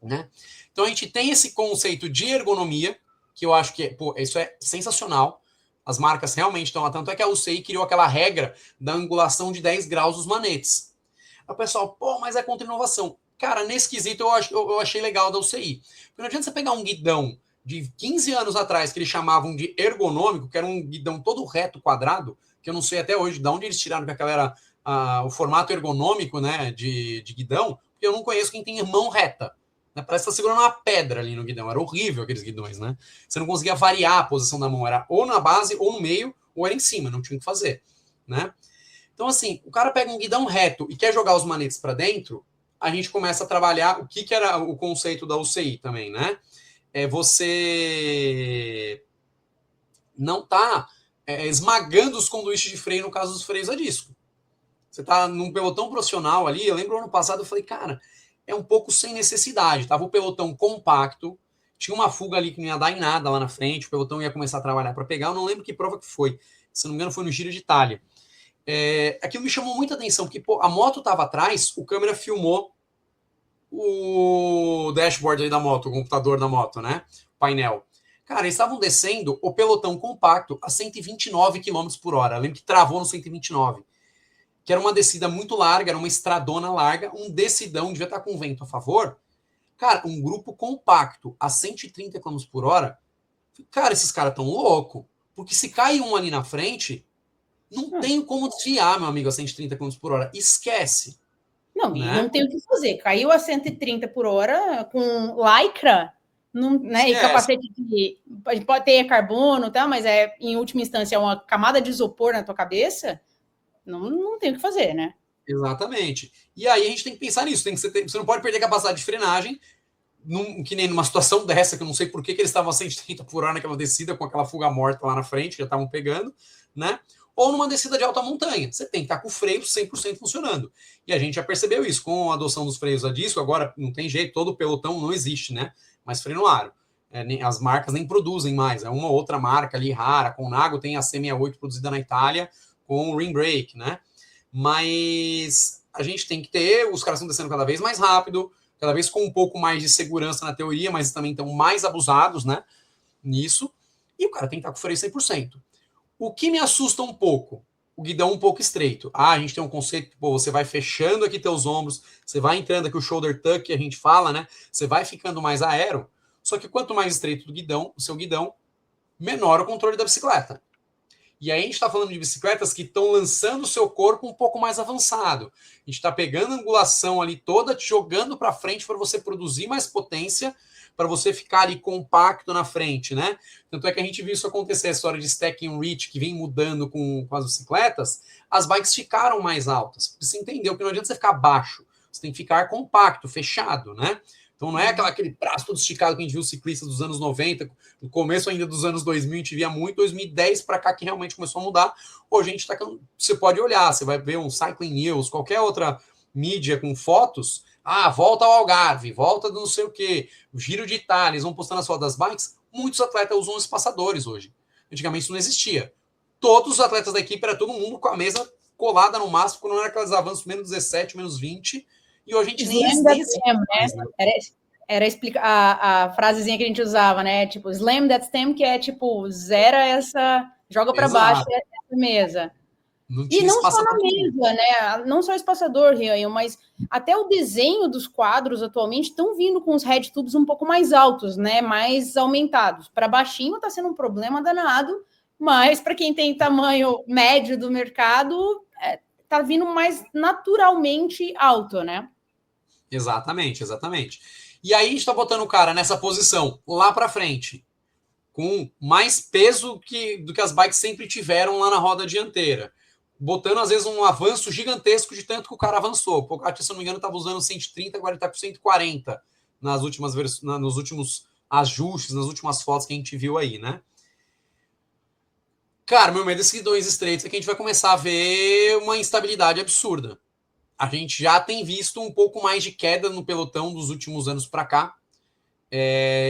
Speaker 2: né? Então a gente tem esse conceito de ergonomia, que eu acho que isso é sensacional. As marcas realmente estão lá, tanto é que a UCI criou aquela regra da angulação de 10 graus dos manetes. O pessoal, mas é contra inovação. Cara, nesse quesito eu achei legal da UCI. Porque não adianta você pegar um guidão de 15 anos atrás, que eles chamavam de ergonômico, que era um guidão todo reto, quadrado, que eu não sei até hoje de onde eles tiraram que aquela era o formato ergonômico, né, de guidão, porque eu não conheço quem tem mão reta. Né? Parece que tá segurando uma pedra ali no guidão. Era horrível aqueles guidões, né? Você não conseguia variar a posição da mão. Era ou na base, ou no meio, ou era em cima. Não tinha o que fazer, né? Então, assim, o cara pega um guidão reto e quer jogar os manetes para dentro, a gente começa a trabalhar o que era o conceito da UCI também, né? Você não tá esmagando os conduítes de freio no caso dos freios a disco. Você tá num pelotão profissional ali. Eu lembro ano passado, eu falei, cara, é um pouco sem necessidade. Tava o pelotão compacto, tinha uma fuga ali que não ia dar em nada lá na frente, o pelotão ia começar a trabalhar para pegar. Eu não lembro que prova que foi. Se não me engano, foi no Giro de Itália. Aquilo me chamou muita atenção, porque a moto estava atrás, o câmera filmou o dashboard aí da moto, o computador da moto, né? O painel. Cara, eles estavam descendo o pelotão compacto a 129 km por hora. Eu lembro que travou no 129. Que era uma descida muito larga, era uma estradona larga, um decidão, devia estar com vento a favor. Cara, um grupo compacto a 130 km por hora, Cara, esses caras tão loucos, porque se cai um ali na frente, não tem como desviar, meu amigo, a 130 km por hora. Esquece.
Speaker 1: Não, e
Speaker 2: Né?
Speaker 1: não tem o que fazer. Caiu a 130 por hora com lycra, não, né? E capacete de. Pode ter carbono, tá? Mas em última instância, é uma camada de isopor na tua cabeça. Não tem o que fazer, né?
Speaker 2: Exatamente. E aí a gente tem que pensar nisso. Você não pode perder a capacidade de frenagem, que nem numa situação dessa, que eu não sei por que eles estavam a 130 por hora naquela descida com aquela fuga morta lá na frente, já estavam pegando, né? Ou numa descida de alta montanha. Você tem que estar com o freio 100% funcionando. E a gente já percebeu isso com a adoção dos freios a disco. Agora não tem jeito, todo o pelotão não existe, né? Mas freio no aro. As marcas nem produzem mais. É uma outra marca ali rara. Com o Nago tem a C68 produzida na Itália com o rim brake, né? Mas a gente tem que ter, os caras estão descendo cada vez mais rápido, cada vez com um pouco mais de segurança na teoria, mas também estão mais abusados, né, nisso, e o cara tem que estar com o freio 100%. O que me assusta um pouco, o guidão um pouco estreito. A gente tem um conceito, pô, você vai fechando aqui teus ombros, você vai entrando aqui o shoulder tuck, que a gente fala, né, você vai ficando mais aero, só que quanto mais estreito do guidão, o seu guidão, menor o controle da bicicleta. E aí a gente está falando de bicicletas que estão lançando o seu corpo um pouco mais avançado. A gente está pegando a angulação ali toda, te jogando para frente para você produzir mais potência, para você ficar ali compacto na frente, né? Tanto é que a gente viu isso acontecer, a história de stack and reach, que vem mudando com as bicicletas, as bikes ficaram mais altas. Você entendeu que não adianta você ficar baixo, você tem que ficar compacto, fechado, né? Então não é aquele braço todo esticado que a gente viu ciclistas dos anos 90, no começo ainda dos anos 2000 a gente via muito, 2010 para cá que realmente começou a mudar. Hoje a gente tá, você pode olhar, você vai ver um Cycling News, qualquer outra mídia com fotos, volta ao Algarve, volta do não sei o quê, o Giro de Itália, eles vão postando as fotos das bikes, muitos atletas usam espaçadores hoje. Antigamente isso não existia. Todos os atletas da equipe era todo mundo com a mesa colada no máximo, quando não era aqueles avanços menos 17, menos 20, e hoje a gente nem
Speaker 1: mais, né? Era a frasezinha que a gente usava, né? Tipo, slam that stem, que é tipo, zera essa, joga para baixo essa mesa. E não só na mesa, né? Não só espaçador, Rian, mas até o desenho dos quadros atualmente estão vindo com os head tubes um pouco mais altos, né? Mais aumentados. Para baixinho está sendo um problema danado, mas para quem tem tamanho médio do mercado, tá vindo mais naturalmente alto, né?
Speaker 2: Exatamente, exatamente. E aí a gente tá botando o cara nessa posição lá para frente, com mais peso do que as bikes sempre tiveram lá na roda dianteira. Botando, às vezes, um avanço gigantesco de tanto que o cara avançou. O Pogacar, se não me engano, estava usando 130, agora ele está com 140 nos últimos ajustes, nas últimas fotos que a gente viu aí, né? Cara, meu medo desses guidões estreitos é que a gente vai começar a ver uma instabilidade absurda. A gente já tem visto um pouco mais de queda no pelotão dos últimos anos para cá.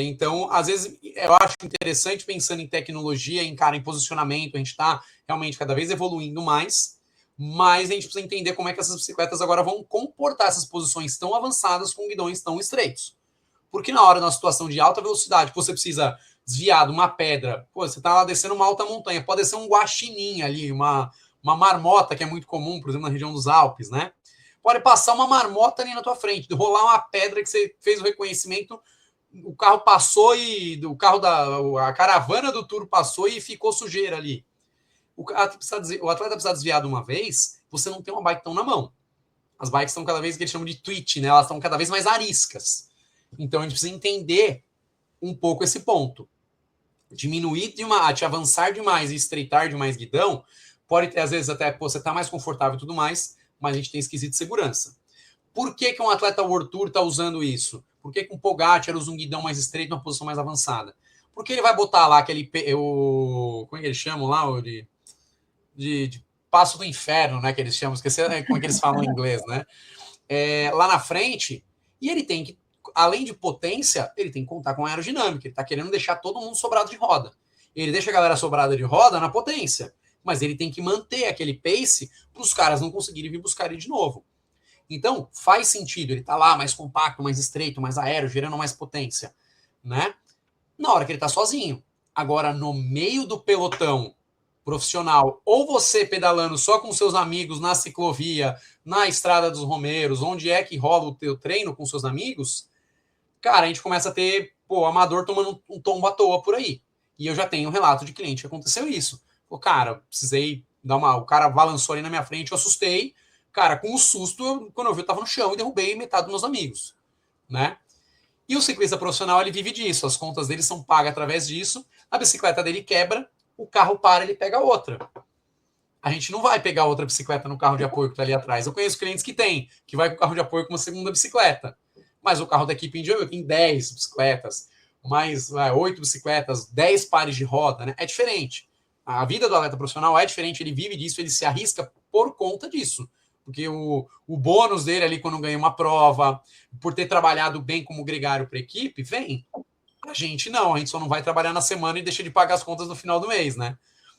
Speaker 2: Então, às vezes, eu acho interessante pensando em tecnologia, em posicionamento, a gente está realmente cada vez evoluindo mais, mas a gente precisa entender como é que essas bicicletas agora vão comportar essas posições tão avançadas com guidões tão estreitos. Porque na hora, na situação de alta velocidade, você precisa desviar de uma pedra, você está lá descendo uma alta montanha, pode ser um guaxinim ali, uma marmota, que é muito comum, por exemplo, na região dos Alpes, né? Pode passar uma marmota ali na tua frente, rolar uma pedra que você fez o reconhecimento, o carro passou e a caravana do Tour passou e ficou sujeira ali. O atleta precisa desviar de uma vez, você não tem uma bike tão na mão. As bikes estão cada vez, que eles chamam de twitch, né? Elas estão cada vez mais ariscas. Então a gente precisa entender um pouco esse ponto. Diminuir te avançar demais e estreitar demais guidão, pode ter, às vezes, até você tá mais confortável e tudo mais, mas a gente tem esquisito de segurança. Por que um atleta World Tour está usando isso? Por que um Pogacar usa um guidão mais estreito numa posição mais avançada? Porque ele vai botar lá aquele... como é que eles chamam lá? De passo do inferno, né? Que eles chamam, esqueci como é que eles falam em inglês, né? Lá na frente, e ele tem que, além de potência, ele tem que contar com a aerodinâmica. Ele está querendo deixar todo mundo sobrado de roda. Ele deixa a galera sobrada de roda na potência, mas ele tem que manter aquele pace para os caras não conseguirem vir buscar ele de novo. Então, faz sentido, ele tá lá mais compacto, mais estreito, mais aéreo, gerando mais potência, né? Na hora que ele tá sozinho. Agora, no meio do pelotão profissional, ou você pedalando só com seus amigos na ciclovia, na Estrada dos Romeiros, onde é que rola o teu treino com seus amigos, cara, a gente começa a ter, amador tomando um tombo à toa por aí. E eu já tenho um relato de cliente que aconteceu isso. O cara, precisei dar uma... O cara balançou ali na minha frente, eu assustei. Cara, com um susto, quando eu vi, eu tava no chão e derrubei metade dos meus amigos, né? E o ciclista profissional, ele vive disso. As contas dele são pagas através disso. A bicicleta dele quebra, o carro para, ele pega outra. A gente não vai pegar outra bicicleta no carro de apoio que está ali atrás. Eu conheço clientes que têm, que vai com o carro de apoio com uma segunda bicicleta. Mas o carro da equipe individual tem 10 bicicletas, mais 8 bicicletas, 10 pares de roda, né? É diferente. A vida do atleta profissional é diferente, ele vive disso, ele se arrisca por conta disso. Porque o bônus dele ali quando ganha uma prova, por ter trabalhado bem como gregário para a equipe, vem. A gente não, a gente só não vai trabalhar na semana e deixa de pagar as contas no final do mês, né?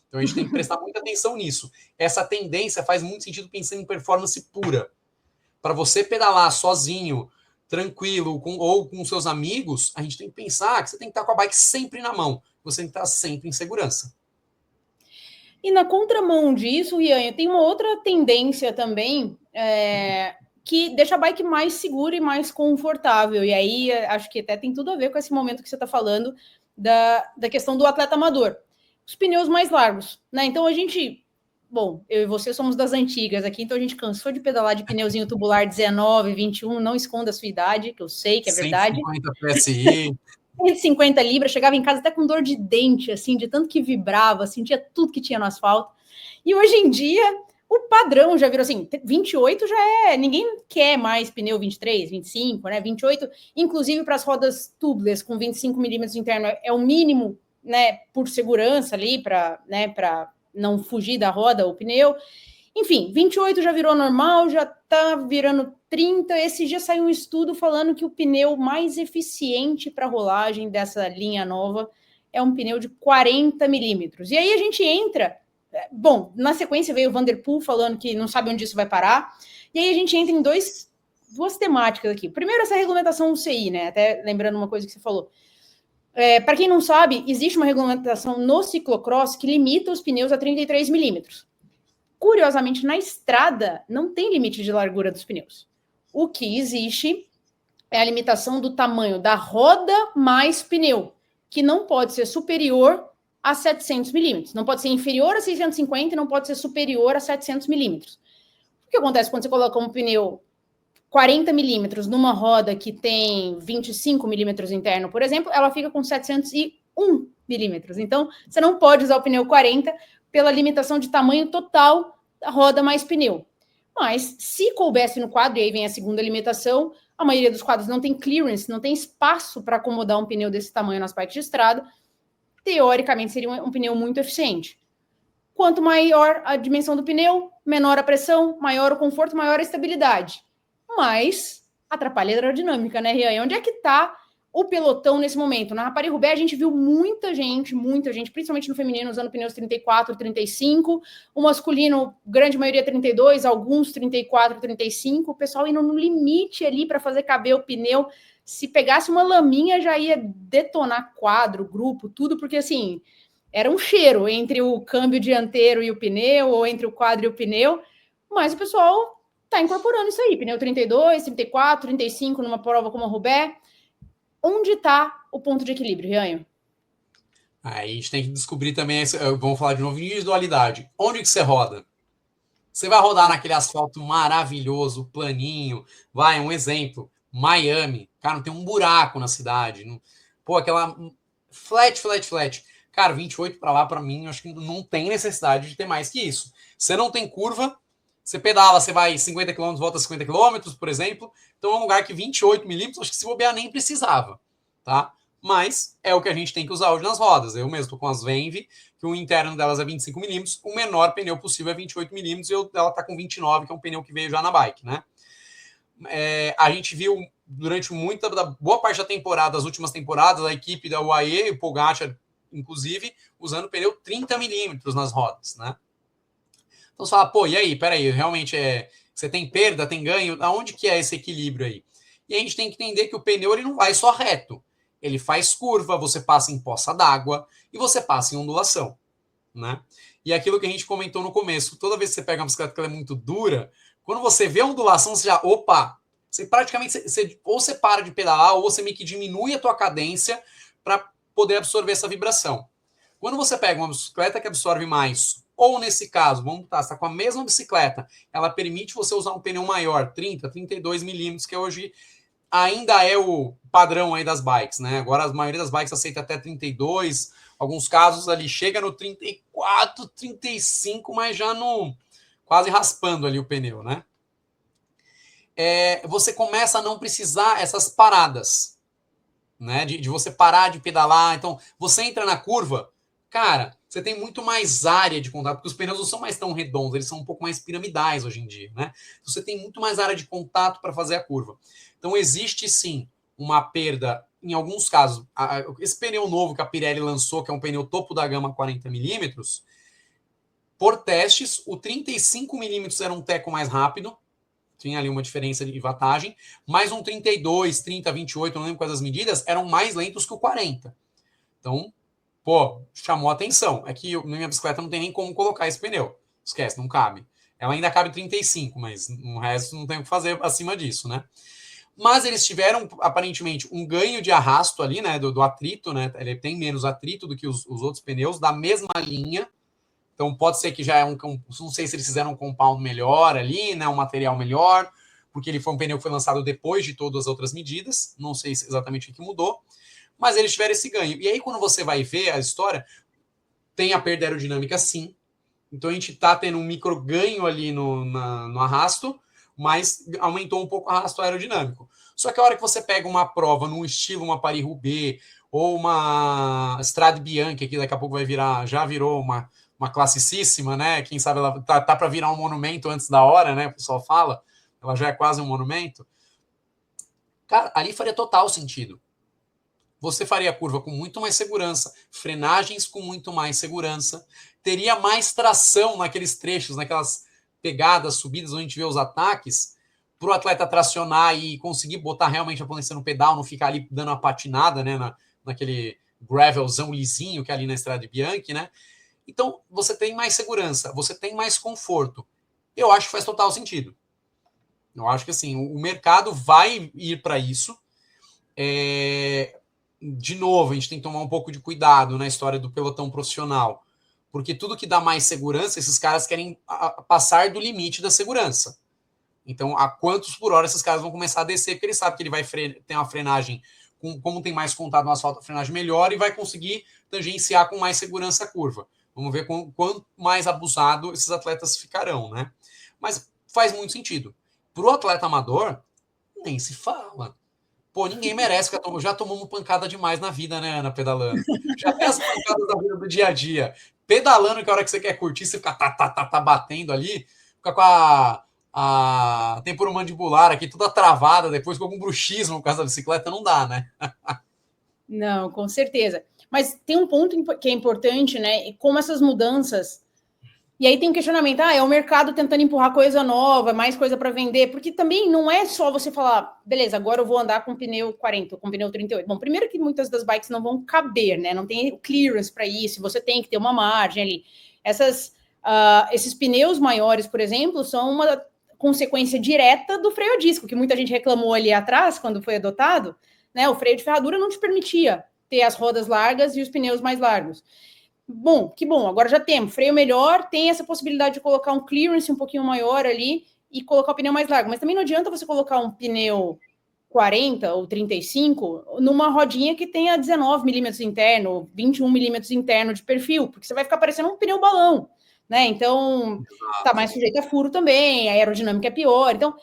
Speaker 2: Então a gente tem que prestar muita atenção nisso. Essa tendência faz muito sentido pensando em performance pura. Para você pedalar sozinho, tranquilo, ou com seus amigos, a gente tem que pensar que você tem que estar com a bike sempre na mão. Você tem que estar sempre em segurança.
Speaker 1: E na contramão disso, Rian, tem uma outra tendência também que deixa a bike mais segura e mais confortável. E aí acho que até tem tudo a ver com esse momento que você está falando da questão do atleta amador. Os pneus mais largos, né? Então a gente, bom, eu e você somos das antigas aqui, então a gente cansou de pedalar de pneuzinho tubular 19, 21, não esconda a sua idade, que eu sei que é verdade.
Speaker 2: 150 PSI.
Speaker 1: 150 libras, chegava em casa até com dor de dente, assim, de tanto que vibrava, sentia tudo que tinha no asfalto. E hoje em dia, o padrão já virou assim, 28 já é, ninguém quer mais pneu 23, 25, né? 28, inclusive para as rodas tubeless com 25 milímetros interno, é o mínimo, né, por segurança ali, para não fugir da roda o pneu. Enfim, 28 já virou normal, já tá virando 30. Esse dia saiu um estudo falando que o pneu mais eficiente para rolagem dessa linha nova é um pneu de 40 milímetros. E aí a gente entra... Bom, na sequência veio o Vanderpool falando que não sabe onde isso vai parar. E aí a gente entra em duas temáticas aqui. Primeiro, essa regulamentação UCI, né? Até lembrando uma coisa que você falou. Para quem não sabe, existe uma regulamentação no ciclocross que limita os pneus a 33 milímetros. Curiosamente, na estrada, não tem limite de largura dos pneus. O que existe é a limitação do tamanho da roda mais pneu, que não pode ser superior a 700 milímetros. Não pode ser inferior a 650 e não pode ser superior a 700 milímetros. O que acontece quando você coloca um pneu 40 milímetros numa roda que tem 25 milímetros interno, por exemplo, ela fica com 701 milímetros. Então, você não pode usar o pneu 40 pela limitação de tamanho total da roda mais pneu. Mas, se coubesse no quadro, e aí vem a segunda limitação, a maioria dos quadros não tem clearance, não tem espaço para acomodar um pneu desse tamanho nas partes de estrada, teoricamente seria um pneu muito eficiente. Quanto maior a dimensão do pneu, menor a pressão, maior o conforto, maior a estabilidade. Mas atrapalha a aerodinâmica, né, Rian? Onde é que está o pelotão nesse momento? Na Paris-Roubaix a gente viu muita gente, principalmente no feminino, usando pneus 34, 35, o masculino, grande maioria 32, alguns 34, 35, o pessoal indo no limite ali para fazer caber o pneu. Se pegasse uma laminha, já ia detonar quadro, grupo, tudo, porque assim, era um cheiro entre o câmbio dianteiro e o pneu, ou entre o quadro e o pneu, mas o pessoal tá incorporando isso aí, pneu 32, 34, 35 numa prova como a Roubaix. Onde está o ponto de equilíbrio, Rianho?
Speaker 2: Aí a gente tem que descobrir também, vamos falar de novo, individualidade. Onde que você roda? Você vai rodar naquele asfalto maravilhoso, planinho, vai, um exemplo, Miami, cara, não tem um buraco na cidade, não, pô, aquela flat. Cara, 28 para lá, para mim, eu acho que não tem necessidade de ter mais que isso. Você não tem curva, você pedala, você vai 50 km, volta 50 km, por exemplo. Então é um lugar que 28 milímetros, acho que se bobear nem precisava, tá? Mas é o que a gente tem que usar hoje nas rodas. Eu mesmo estou com as Venve, que o interno delas é 25 milímetros, o menor pneu possível é 28 milímetros, e ela está com 29, que é um pneu que veio já na bike, né? A gente viu durante boa parte da temporada, das últimas temporadas, a equipe da UAE, o Pogacar, inclusive, usando pneu 30 milímetros nas rodas, né? Então você fala, pô, e aí, peraí, realmente você tem perda, tem ganho, aonde que é esse equilíbrio aí? E a gente tem que entender que o pneu ele não vai só reto, ele faz curva, você passa em poça d'água e você passa em ondulação, né? E aquilo que a gente comentou no começo, toda vez que você pega uma bicicleta que ela é muito dura, quando você vê a ondulação, você já, você praticamente, ou você para de pedalar, ou você meio que diminui a tua cadência para poder absorver essa vibração. Quando você pega uma bicicleta que absorve mais, ou nesse caso, vamos botar, você está com a mesma bicicleta, ela permite você usar um pneu maior, 30, 32 milímetros, que hoje ainda é o padrão aí das bikes, né? Agora a maioria das bikes aceita até 32, alguns casos ali chega no 34, 35, mas já no quase raspando ali o pneu, né? Você começa a não precisar essas paradas, né? De você parar de pedalar. Então, você entra na curva, cara, você tem muito mais área de contato, porque os pneus não são mais tão redondos, eles são um pouco mais piramidais hoje em dia, né? Você tem muito mais área de contato para fazer a curva. Então, existe sim uma perda, em alguns casos. Esse pneu novo que a Pirelli lançou, que é um pneu topo da gama 40 milímetros, por testes, o 35 milímetros era um teco mais rápido, tinha ali uma diferença de wattagem, mas um 32, 30, 28, não lembro quais as medidas, eram mais lentos que o 40. Então, pô, chamou a atenção. É que na minha bicicleta não tem nem como colocar esse pneu. Esquece, não cabe. Ela ainda cabe 35, mas no resto não tem o que fazer acima disso, né? Mas eles tiveram, aparentemente, um ganho de arrasto ali, né, do atrito, né? Ele tem menos atrito do que os outros pneus, da mesma linha. Então pode ser que já é não sei se eles fizeram um compound melhor ali, né, um material melhor, porque ele foi um pneu que foi lançado depois de todas as outras medidas, não sei exatamente o que mudou, mas eles tiveram esse ganho. E aí quando você vai ver a história, tem a perda aerodinâmica sim, então a gente está tendo um micro ganho ali no arrasto, mas aumentou um pouco o arrasto aerodinâmico. Só que a hora que você pega uma prova num estilo, uma Paris-Roubaix, ou uma Strade Bianche, que daqui a pouco vai virar, já virou uma classicíssima, né? Quem sabe ela tá para virar um monumento antes da hora, né? O pessoal fala, ela já é quase um monumento. Cara, ali faria total sentido. Você faria a curva com muito mais segurança, frenagens com muito mais segurança, teria mais tração naqueles trechos, naquelas pegadas, subidas, onde a gente vê os ataques, para o atleta tracionar e conseguir botar realmente a potência no pedal, não ficar ali dando uma patinada, né? Naquele gravelzão lisinho que é ali na Strade Bianche, né? Então, você tem mais segurança, você tem mais conforto. Eu acho que faz total sentido. Eu acho que, assim, o mercado vai ir para isso. De novo, a gente tem que tomar um pouco de cuidado na história do pelotão profissional, porque tudo que dá mais segurança, esses caras querem passar do limite da segurança. Então, a quantos por hora esses caras vão começar a descer, porque ele sabe que ele vai ter uma frenagem, como tem mais contato no asfalto, a frenagem melhor, e vai conseguir tangenciar com mais segurança a curva. Vamos ver quanto mais abusado esses atletas ficarão, né? Mas faz muito sentido. Para o atleta amador, nem se fala. Pô, ninguém merece, já tomamos pancada demais na vida, né, Ana, pedalando. Já tem as pancadas da vida do dia a dia. Pedalando, que a hora que você quer curtir, você fica batendo ali, fica com a temporomandibular aqui toda travada, depois com algum bruxismo por causa da bicicleta, não dá, né?
Speaker 1: Não, com certeza. Mas tem um ponto que é importante, né? E como essas mudanças. E aí tem um questionamento: é o mercado tentando empurrar coisa nova, mais coisa para vender, porque também não é só você falar, beleza, agora eu vou andar com pneu 40, com pneu 38. Bom, primeiro que muitas das bikes não vão caber, né? Não tem clearance para isso, você tem que ter uma margem ali. Esses pneus maiores, por exemplo, são uma consequência direta do freio a disco, que muita gente reclamou ali atrás, quando foi adotado, né? O freio de ferradura não te permitia ter as rodas largas e os pneus mais largos. Bom, que bom, agora já temos freio melhor, tem essa possibilidade de colocar um clearance um pouquinho maior ali e colocar o pneu mais largo, mas também não adianta você colocar um pneu 40 ou 35 numa rodinha que tenha 19 milímetros interno, 21 milímetros interno de perfil, porque você vai ficar parecendo um pneu balão, né? Então, tá mais sujeito a furo também, a aerodinâmica é pior, então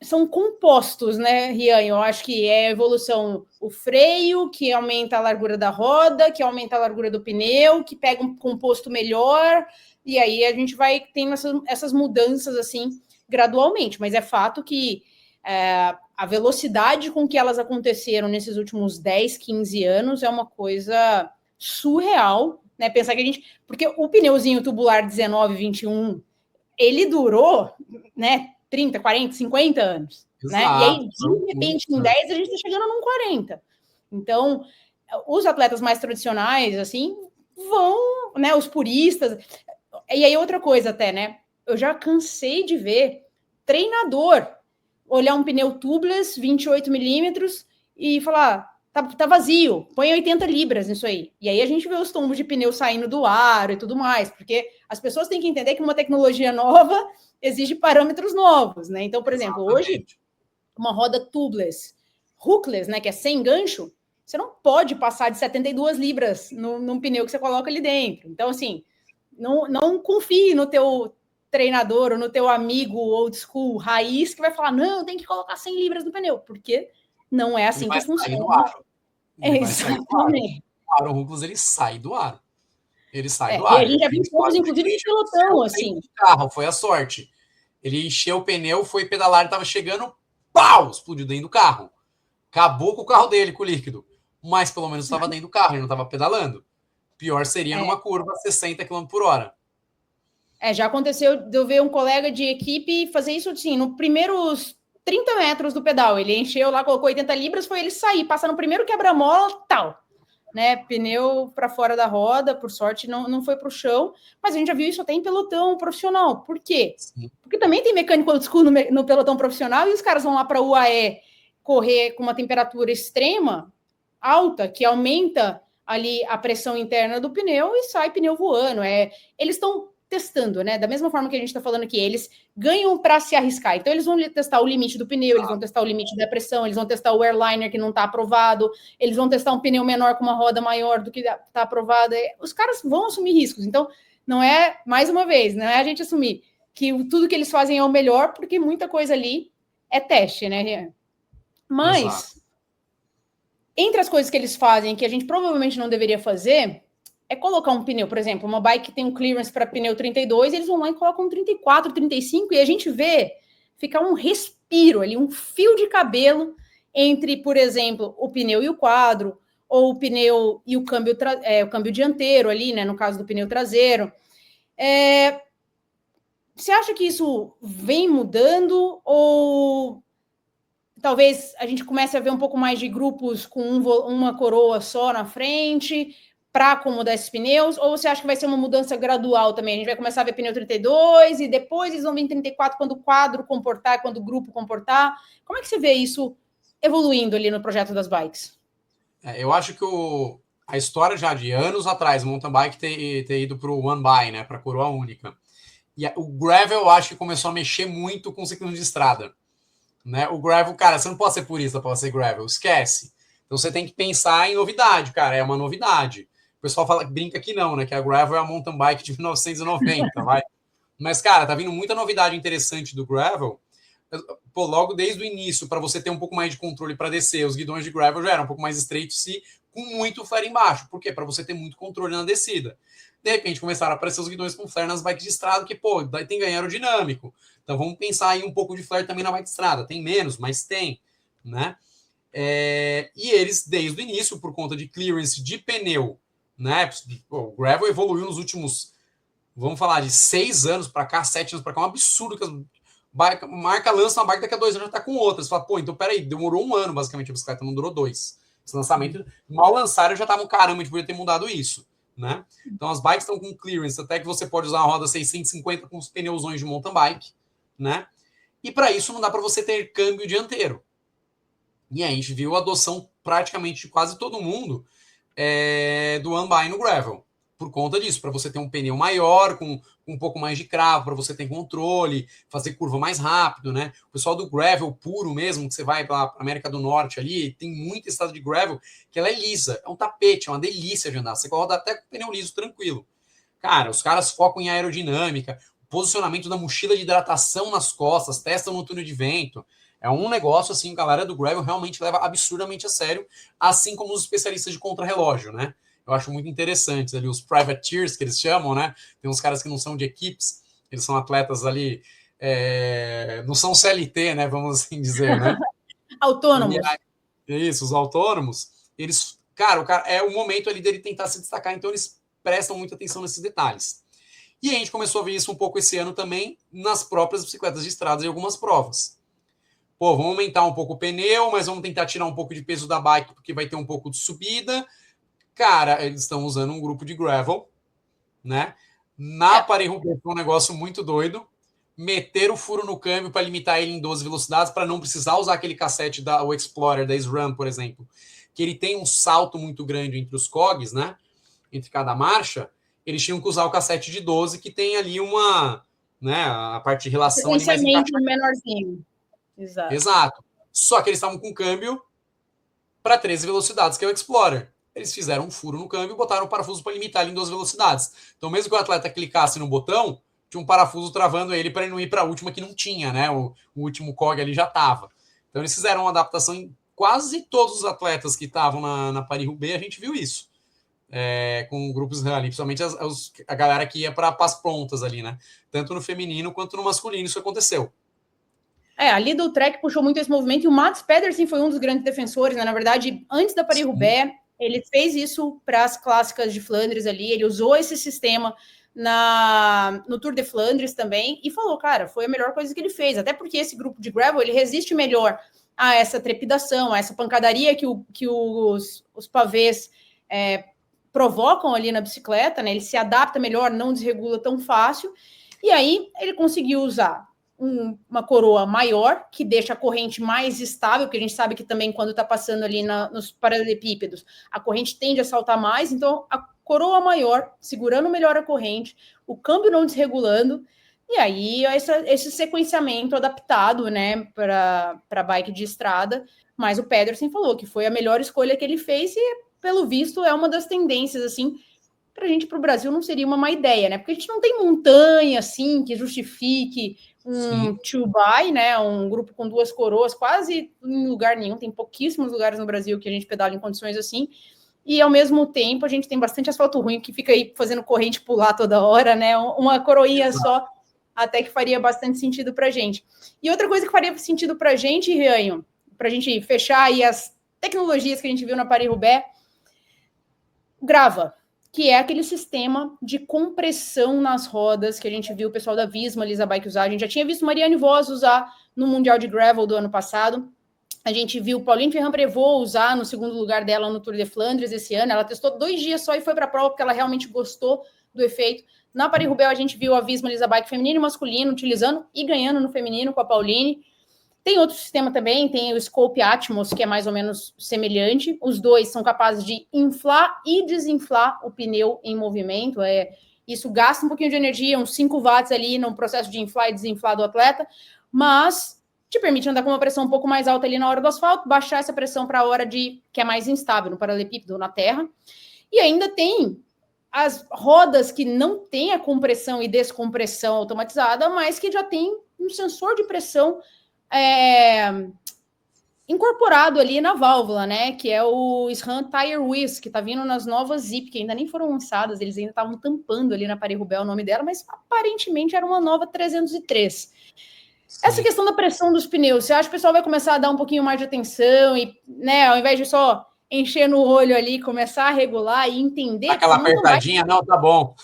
Speaker 1: são compostos, né, Rian? Eu acho que é a evolução, o freio, que aumenta a largura da roda, que aumenta a largura do pneu, que pega um composto melhor, e aí a gente vai tendo essas mudanças, assim, gradualmente, mas é fato que a velocidade com que elas aconteceram nesses últimos 10, 15 anos é uma coisa surreal, né? Pensar que porque o pneuzinho tubular 19, 21, ele durou, né, 30, 40, 50 anos, né? E aí, de repente, em 10, a gente está chegando num 40. Então, os atletas mais tradicionais, assim, vão, né? Os puristas. E aí, outra coisa até, né? Eu já cansei de ver treinador olhar um pneu tubeless, 28 milímetros, e falar, tá vazio, põe 80 libras nisso aí. E aí a gente vê os tombos de pneu saindo do aro e tudo mais, porque as pessoas têm que entender que uma tecnologia nova exige parâmetros novos, né? Então, por exemplo, hoje, uma roda tubeless, hookless, né, que é sem gancho, você não pode passar de 72 libras num pneu que você coloca ali dentro. Então, assim, não confie no teu treinador ou no teu amigo old school raiz que vai falar, não, tem que colocar 100 libras no pneu, porque não é assim que funciona.
Speaker 2: Ele vai sair do aro. O aro Ruckless, ele sai do aro. Ele sai do
Speaker 1: E
Speaker 2: ar.
Speaker 1: a gente já viu todos, inclusive, de pelotão, assim.
Speaker 2: Carro, foi a sorte. Ele encheu o pneu, foi pedalar, ele estava chegando, pau! Explodiu dentro do carro. Acabou com o carro dele, com o líquido. Mas pelo menos estava dentro do carro, ele não estava pedalando. Pior seria numa curva a 60 km por hora.
Speaker 1: Já aconteceu de eu ver um colega de equipe fazer isso assim, no primeiros 30 metros do pedal. Ele encheu lá, colocou 80 libras, foi ele sair, passar no primeiro quebra-mola, tal. Né, pneu para fora da roda, por sorte não foi para o chão, mas a gente já viu isso até em pelotão profissional. Por quê? Sim. Porque também tem mecânico old school no pelotão profissional e os caras vão lá para o UAE correr com uma temperatura extrema, alta, que aumenta ali a pressão interna do pneu e sai pneu voando. Eles estão testando, né? Da mesma forma que a gente está falando aqui, eles ganham para se arriscar. Então, eles vão testar o limite do pneu, eles vão testar o limite da pressão, eles vão testar o airliner que não está aprovado, eles vão testar um pneu menor com uma roda maior do que está aprovado. Os caras vão assumir riscos. Então, não é, mais uma vez, não é a gente assumir que tudo que eles fazem é o melhor, porque muita coisa ali é teste, né? Mas, exato, entre as coisas que eles fazem que a gente provavelmente não deveria fazer, é colocar um pneu, por exemplo, uma bike que tem um clearance para pneu 32, eles vão lá e colocam 34, 35, e a gente vê ficar um respiro ali, um fio de cabelo entre, por exemplo, o pneu e o quadro, ou o pneu e o câmbio dianteiro ali, né, no caso do pneu traseiro. Você acha que isso vem mudando, ou talvez a gente comece a ver um pouco mais de grupos com uma coroa só na frente, para acomodar esses pneus, ou você acha que vai ser uma mudança gradual também? A gente vai começar a ver pneu 32 e depois eles vão vir 34 quando o quadro comportar, quando o grupo comportar. Como é que você vê isso evoluindo ali no projeto das bikes?
Speaker 2: Eu acho que a história já de anos atrás, o mountain bike ter ido para o One By, né, para a coroa única. E o gravel, eu acho que começou a mexer muito com o ciclismo de estrada. Né? O gravel, cara, você não pode ser purista para ser gravel, esquece. Então você tem que pensar em novidade, cara, é uma novidade. O pessoal brinca que não, né? Que a gravel é a mountain bike de 1990, vai. Mas, cara, tá vindo muita novidade interessante do gravel. Pô, logo desde o início, para você ter um pouco mais de controle para descer, os guidões de gravel já eram um pouco mais estreitos e com muito flare embaixo. Por quê? Para você ter muito controle na descida. De repente, começaram a aparecer os guidões com flare nas bikes de estrada, que, pô, tem ganho aerodinâmico. Então, vamos pensar aí um pouco de flare também na bike de estrada. Tem menos, mas tem, né? E eles, desde o início, por conta de clearance de pneu, né? O gravel evoluiu nos últimos, vamos falar, de 6 anos para cá, 7 anos para cá, um absurdo que as marca lança uma bike, daqui a 2 anos já tá com outra. Você fala, pô, então peraí, demorou 1 ano, basicamente, a bicicleta não durou 2. Esse lançamento, mal lançaram, já estavam, caramba, a gente podia ter mudado isso, né? Então as bikes estão com clearance, até que você pode usar uma roda 650 com os pneuzões de mountain bike, né? E para isso não dá para você ter câmbio dianteiro. E aí a gente viu a adoção praticamente de quase todo mundo do One By no gravel. Por conta disso, para você ter um pneu maior, com um pouco mais de cravo, para você ter controle, fazer curva mais rápido, né? O pessoal do gravel puro mesmo, que você vai para a América do Norte ali, tem muita estrada de gravel que ela é lisa, é um tapete, é uma delícia de andar. Você roda até com o pneu liso, tranquilo. Cara, os caras focam em aerodinâmica, posicionamento da mochila de hidratação nas costas, testam no túnel de vento. É um negócio, assim, a galera do gravel realmente leva absurdamente a sério, assim como os especialistas de contrarrelógio, né? Eu acho muito interessantes ali, os privateers, que eles chamam, né? Tem uns caras que não são de equipes, eles são atletas ali, não são CLT, né? Vamos assim dizer, né?
Speaker 1: Autônomos.
Speaker 2: Isso, os autônomos, eles, cara, é o momento ali dele tentar se destacar, então eles prestam muita atenção nesses detalhes. E a gente começou a ver isso um pouco esse ano também nas próprias bicicletas de estradas e algumas provas. Pô, vamos aumentar um pouco o pneu, mas vamos tentar tirar um pouco de peso da bike, porque vai ter um pouco de subida. Cara, eles estão usando um grupo de gravel, né? Na Paris-Roubaix foi um negócio muito doido. Meter o furo no câmbio para limitar ele em 12 velocidades, para não precisar usar aquele cassete da o Explorer, da SRAM, por exemplo, que ele tem um salto muito grande entre os cogs, né? Entre cada marcha, eles tinham que usar o cassete de 12, que tem ali uma, né, a parte de relação ali mais
Speaker 1: encaixada. Menorzinho. Exato.
Speaker 2: Exato. Só que eles estavam com câmbio para 13 velocidades, que é o Explorer. Eles fizeram um furo no câmbio e botaram o parafuso para limitar ele em 2 velocidades. Então, mesmo que o atleta clicasse no botão, tinha um parafuso travando ele para ele não ir para a última que não tinha, né? O último cog ali já estava. Então, eles fizeram uma adaptação em quase todos os atletas que estavam na Paris-Roubaix, a gente viu isso. Com grupos ali, principalmente a galera que ia para as pontas ali, né? Tanto no feminino quanto no masculino isso aconteceu.
Speaker 1: A Lidl Trek puxou muito esse movimento e o Mats Pedersen foi um dos grandes defensores, né? Na verdade, antes da Paris-Roubaix, ele fez isso para as clássicas de Flandres ali, ele usou esse sistema no Tour de Flandres também e falou, cara, foi a melhor coisa que ele fez, até porque esse grupo de gravel, ele resiste melhor a essa trepidação, a essa pancadaria que os pavês provocam ali na bicicleta, né? Ele se adapta melhor, não desregula tão fácil, e aí ele conseguiu usar uma coroa maior, que deixa a corrente mais estável, porque a gente sabe que também quando está passando ali nos paralelepípedos, a corrente tende a saltar mais, então a coroa maior, segurando melhor a corrente, o câmbio não desregulando, e aí esse sequenciamento adaptado, né, para bike de estrada, mas o Pedersen falou que foi a melhor escolha que ele fez e, pelo visto, é uma das tendências, assim, para a gente, para o Brasil, não seria uma má ideia, né, porque a gente não tem montanha, assim, que justifique um two-by, né, um grupo com 2 coroas, quase em lugar nenhum, tem pouquíssimos lugares no Brasil que a gente pedala em condições assim, e ao mesmo tempo a gente tem bastante asfalto ruim que fica aí fazendo corrente pular toda hora, né, uma coroinha só, até que faria bastante sentido pra gente. E outra coisa que faria sentido pra gente, Rianho, pra gente fechar aí as tecnologias que a gente viu na Paris-Roubaix, Grava, que é aquele sistema de compressão nas rodas que a gente viu o pessoal da Visma, Lisa Bike usar. A gente já tinha visto Marianne Vos usar no Mundial de Gravel do ano passado. A gente viu Pauline Ferrand-Prévot usar no segundo lugar dela no Tour de Flandres esse ano. Ela testou 2 dias só e foi para a prova porque ela realmente gostou do efeito. Na Paris-Roubaix a gente viu a Visma, Lisa Bike feminino e masculino utilizando e ganhando no feminino com a Pauline. Tem outro sistema também, tem o Scope Atmos, que é mais ou menos semelhante. Os dois são capazes de inflar e desinflar o pneu em movimento. Isso gasta um pouquinho de energia, uns 5 watts ali no processo de inflar e desinflar do atleta, mas te permite andar com uma pressão um pouco mais alta ali na hora do asfalto, baixar essa pressão para a hora que é mais instável, no paralelepípedo, na terra. E ainda tem as rodas que não têm a compressão e descompressão automatizada, mas que já tem um sensor de pressão incorporado ali na válvula, né? Que é o SRAM Tire Whiz, que tá vindo nas novas Zip, que ainda nem foram lançadas, eles ainda estavam tampando ali na Paris-Roubaix o nome dela, mas aparentemente era uma nova 303. Sim. Essa questão da pressão dos pneus, você acha que o pessoal vai começar a dar um pouquinho mais de atenção e, né, ao invés de só encher no olho ali, começar a regular e entender...
Speaker 2: Aquela apertadinha, não, tá bom.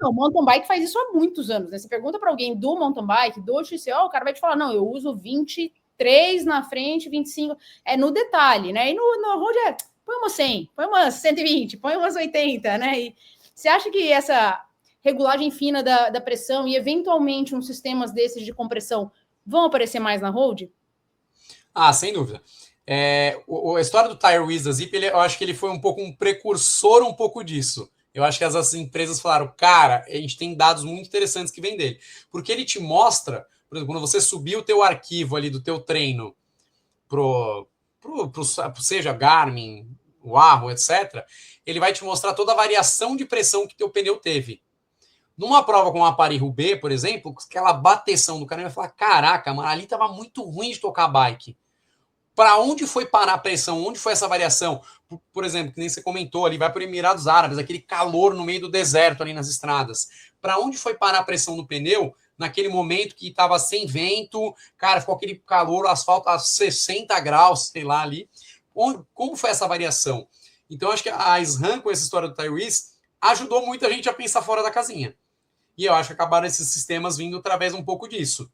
Speaker 1: O mountain bike faz isso há muitos anos, né? Você pergunta para alguém do mountain bike, do XCO, o cara vai te falar, não, eu uso 23 na frente, 25, no detalhe, né? E no road põe uma 100, põe umas 120, põe umas 80, né? E você acha que essa regulagem fina da pressão e eventualmente uns sistemas desses de compressão vão aparecer mais na road?
Speaker 2: Sem dúvida. A história do Tire Whiz da Zip, eu acho que ele foi um pouco um precursor um pouco disso. Eu acho que as empresas falaram, cara, a gente tem dados muito interessantes que vêm dele. Porque ele te mostra, por exemplo, quando você subir o teu arquivo ali do teu treino seja Garmin, Wahoo, etc., ele vai te mostrar toda a variação de pressão que teu pneu teve. Numa prova como a Paris-Roubaix, por exemplo, aquela bateção do cara vai falar, caraca, mano, ali tava muito ruim de tocar bike. Para onde foi parar a pressão? Onde foi essa variação? Por exemplo, que nem você comentou ali, vai para os Emirados Árabes, aquele calor no meio do deserto ali nas estradas. Para onde foi parar a pressão no pneu naquele momento que estava sem vento, cara, ficou aquele calor, o asfalto a 60 graus, sei lá ali. Como foi essa variação? Então, acho que a SRAM, com essa história do Tire Whiz, ajudou muita gente a pensar fora da casinha. E eu acho que acabaram esses sistemas vindo através um pouco disso.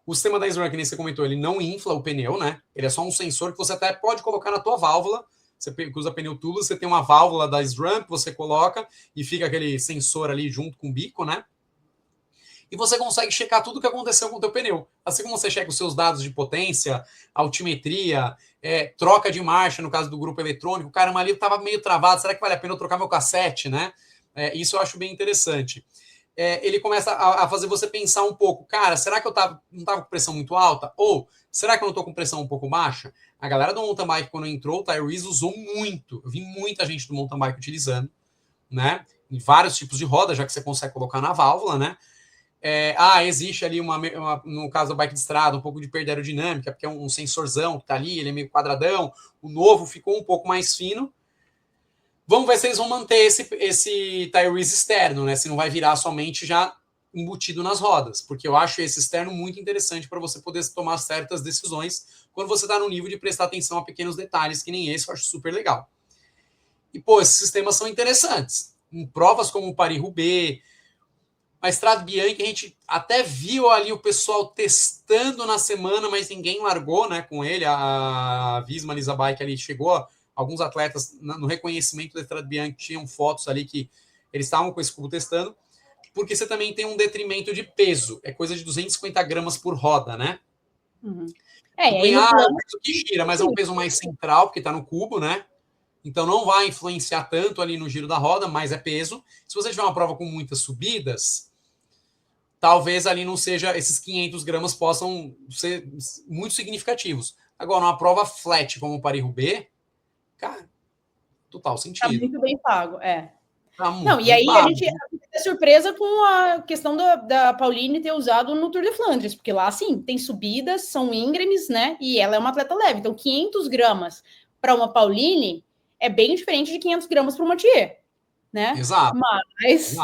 Speaker 2: O sistema da SRAM, que nem você comentou, ele não infla o pneu, né? Ele é só um sensor que você até pode colocar na tua válvula. Você usa pneu tubo, você tem uma válvula da SRAM que você coloca e fica aquele sensor ali junto com o bico, né? e você consegue checar tudo o que aconteceu com o teu pneu. Assim como você checa os seus dados de potência, altimetria, troca de marcha, no caso do grupo eletrônico, caramba, ali estava meio travado, será que vale a pena eu trocar meu cassete, né? Isso eu acho bem interessante. Ele começa a fazer você pensar um pouco, cara, será que eu não estava com pressão muito alta? Ou será que eu não estou com pressão um pouco baixa? A galera do mountain bike, quando entrou, o Tyrese usou muito. Eu vi muita gente do mountain bike utilizando, né? Em vários tipos de roda, já que você consegue colocar na válvula, né? Existe ali no caso da bike de estrada, um pouco de perda aerodinâmica, porque é um sensorzão que tá ali, ele é meio quadradão. O novo ficou um pouco mais fino. Vamos ver se eles vão manter esse Tyrese externo, né? Se não vai virar somente já embutido nas rodas, porque eu acho esse externo muito interessante para você poder tomar certas decisões quando você está no nível de prestar atenção a pequenos detalhes, que nem esse, eu acho super legal. E, pô, esses sistemas são interessantes. Em provas como o Paris-Roubaix, a Strade Bianche, a gente até viu ali o pessoal testando na semana, mas ninguém largou, né, com ele. A Visma Lisa Bike ali chegou, alguns atletas no reconhecimento da Strade Bianche tinham fotos ali que eles estavam com esse cubo testando, porque você também tem um detrimento de peso, é coisa de 250 gramas por roda, né?
Speaker 1: Uhum.
Speaker 2: Tudo bem, é um peso que gira, mas é um peso mais central, porque está no cubo, né? Então não vai influenciar tanto ali no giro da roda, mas é peso. Se você tiver uma prova com muitas subidas, talvez ali não seja, esses 500 gramas possam ser muito significativos. Agora, uma prova flat como o Paris-Roubaix, cara, total sentido.
Speaker 1: Tá muito bem pago,
Speaker 2: Tá muito
Speaker 1: não, e aí
Speaker 2: pago.
Speaker 1: a gente é surpresa com a questão da Pauline ter usado no Tour de Flandres, porque lá, sim, tem subidas, são íngremes, né? E ela é uma atleta leve. Então, 500 gramas para uma Pauline é bem diferente de 500 gramas para uma Mathieu, né?
Speaker 2: Exato.
Speaker 1: Mas,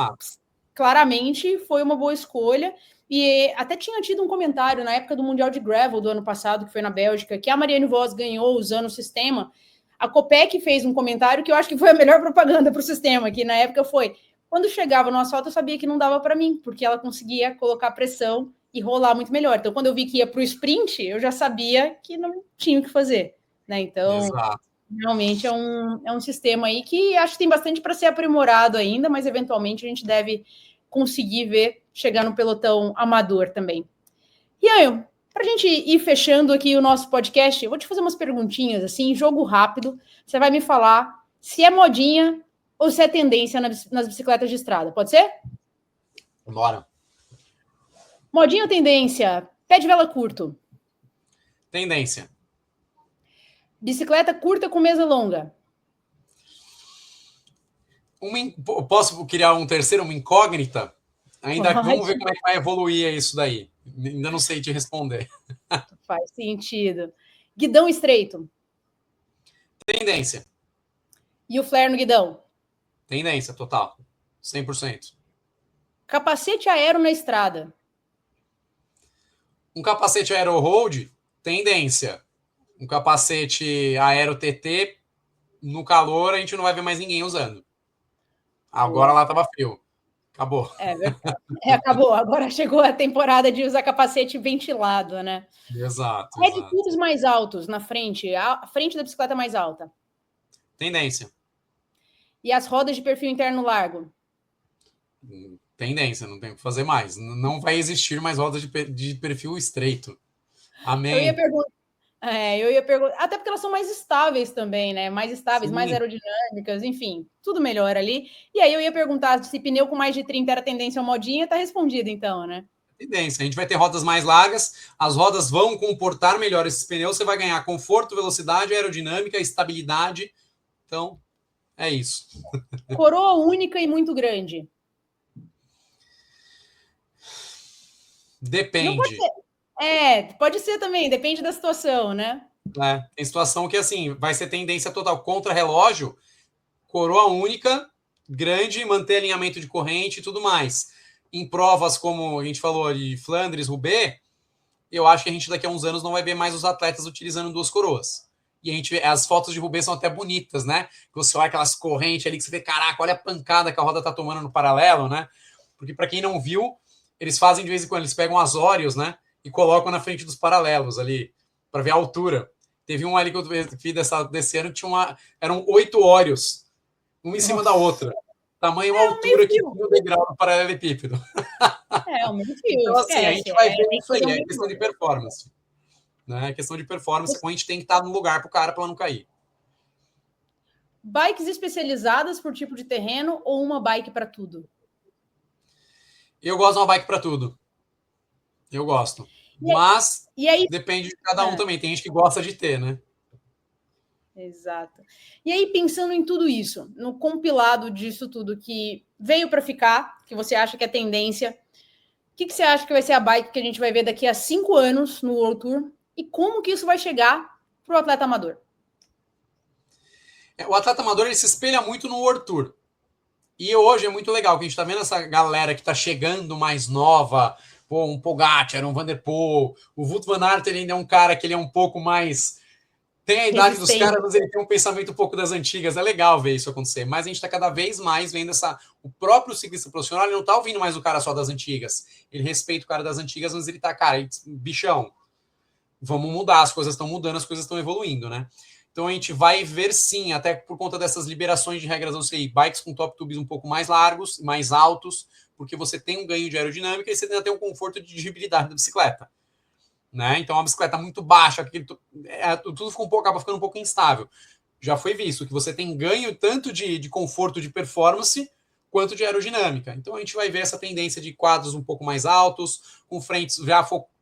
Speaker 1: claramente, foi uma boa escolha. E até tinha tido um comentário na época do Mundial de Gravel do ano passado, que foi na Bélgica, que a Marianne Vos ganhou usando o sistema. A Copec fez um comentário que eu acho que foi a melhor propaganda para o sistema, que na época foi: quando chegava no asfalto, eu sabia que não dava para mim, porque ela conseguia colocar pressão e rolar muito melhor. Então, quando eu vi que ia para o sprint, eu já sabia que não tinha o que fazer, né? Então, exato, realmente é um sistema aí que acho que tem bastante para ser aprimorado ainda, mas eventualmente a gente deve conseguir ver chegar no pelotão amador também. E aí, para a gente ir fechando aqui o nosso podcast, eu vou te fazer umas perguntinhas, assim, jogo rápido. Você vai me falar se é modinha ou se é tendência nas bicicletas de estrada. Pode ser?
Speaker 2: Bora.
Speaker 1: Modinha ou tendência? Pé de vela curto.
Speaker 2: Tendência.
Speaker 1: Bicicleta curta com mesa longa.
Speaker 2: Posso criar um terceiro, uma incógnita? Ainda vamos ver como é que vai evoluir isso daí. Ainda não sei te responder.
Speaker 1: Faz sentido. Guidão estreito.
Speaker 2: Tendência.
Speaker 1: E o flare no guidão?
Speaker 2: Tendência, total. 100%.
Speaker 1: Capacete aero na estrada.
Speaker 2: Um capacete aero road, tendência. Um capacete aero TT, no calor a gente não vai ver mais ninguém usando. Agora lá tava frio. Acabou.
Speaker 1: É verdade. Acabou. Agora chegou a temporada de usar capacete ventilado, né?
Speaker 2: Exato.
Speaker 1: Headtubes mais altos na frente, a frente da bicicleta mais alta.
Speaker 2: Tendência.
Speaker 1: E as rodas de perfil interno largo?
Speaker 2: Tendência, não tem o que fazer mais. Não vai existir mais rodas de perfil estreito. Amém.
Speaker 1: Eu ia perguntar, até porque elas são mais estáveis também, né? Mais estáveis, sim, mais aerodinâmicas, enfim, tudo melhor ali. E aí eu ia perguntar se pneu com mais de 30 era tendência ou modinha, tá respondido então, né?
Speaker 2: Tendência. A gente vai ter rodas mais largas, as rodas vão comportar melhor esses pneus, você vai ganhar conforto, velocidade, aerodinâmica, estabilidade. Então, é isso.
Speaker 1: Coroa única e muito grande.
Speaker 2: Depende.
Speaker 1: Pode ser também, depende da situação, né?
Speaker 2: Tem situação que, assim, vai ser tendência total contra relógio, coroa única, grande, manter alinhamento de corrente e tudo mais. Em provas como a gente falou de Flandres, Roubaix, eu acho que a gente daqui a uns anos não vai ver mais os atletas utilizando duas coroas. E as fotos de Roubaix são até bonitas, né? Você olha aquelas correntes ali que você vê, caraca, olha a pancada que a roda tá tomando no paralelo, né? Porque para quem não viu, eles fazem de vez em quando, eles pegam as Óreos, né? E colocam na frente dos paralelos ali, para ver a altura. Teve um ali que eu vi desse ano que eram 8 Óreos, uma em cima da outra. Tamanho altura que tinha o degrau do paralelepípedo.
Speaker 1: É, o meu fio,
Speaker 2: Então, assim, a
Speaker 1: esquece.
Speaker 2: gente vai ver
Speaker 1: Tem que
Speaker 2: isso aí,
Speaker 1: fazer um
Speaker 2: é questão de
Speaker 1: bem.
Speaker 2: performance. Né? Questão de performance, a gente tem que estar no lugar para o cara para não cair.
Speaker 1: Bikes especializadas por tipo de terreno ou uma bike para tudo?
Speaker 2: Eu gosto de uma bike para tudo. Eu gosto.
Speaker 1: E aí,
Speaker 2: Mas
Speaker 1: e aí
Speaker 2: depende de cada um também. Tem gente que gosta de ter, né?
Speaker 1: exato. E aí, pensando em tudo isso, no compilado disso tudo que veio para ficar, que você acha que é tendência, o que você acha que vai ser a bike que a gente vai ver daqui a 5 anos no World Tour? E como que isso vai chegar para o atleta amador?
Speaker 2: O atleta amador ele se espelha muito no World Tour. E hoje é muito legal que a gente está vendo essa galera que está chegando mais nova, pô, um Pogacar, um Van der Poel, o Wout van Aert ele ainda é um cara que ele é um pouco mais tem a idade dos
Speaker 1: Resistente.
Speaker 2: caras, mas ele tem um pensamento um pouco das antigas. É legal ver isso acontecer. Mas a gente está cada vez mais vendo essa. O próprio ciclista profissional ele não está ouvindo mais o cara só das antigas. Ele respeita o cara das antigas, mas ele tá, cara, bichão, vamos mudar, as coisas estão mudando, as coisas estão evoluindo, né? Então a gente vai ver sim, até por conta dessas liberações de regras, eu sei, bikes com top tubes um pouco mais largos, mais altos, porque você tem um ganho de aerodinâmica e você ainda tem um conforto de dirigibilidade da bicicleta. Né? Então, uma bicicleta muito baixa, tudo acaba ficando um pouco instável. Já foi visto que você tem ganho tanto de conforto de performance quanto de aerodinâmica. Então, a gente vai ver essa tendência de quadros um pouco mais altos, com frentes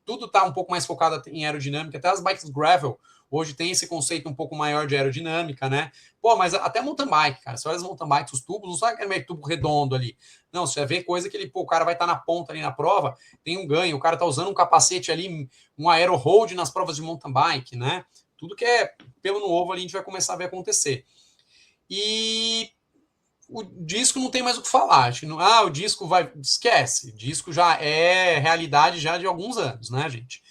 Speaker 2: tudo está um pouco mais focado em aerodinâmica. Até as bikes gravel hoje tem esse conceito um pouco maior de aerodinâmica, né? Pô, mas até mountain bike, cara. Você olha as mountain bikes, os tubos, não sabe aquele meio tubo redondo ali. Não, você vê coisa que o cara vai estar na ponta ali na prova, tem um ganho, o cara tá usando um capacete ali, um aero hold nas provas de mountain bike, né? Tudo que é pelo no ovo ali a gente vai começar a ver acontecer. E o disco não tem mais o que falar. Acho que o disco vai. Esquece. O disco já é realidade já de alguns anos, né, gente?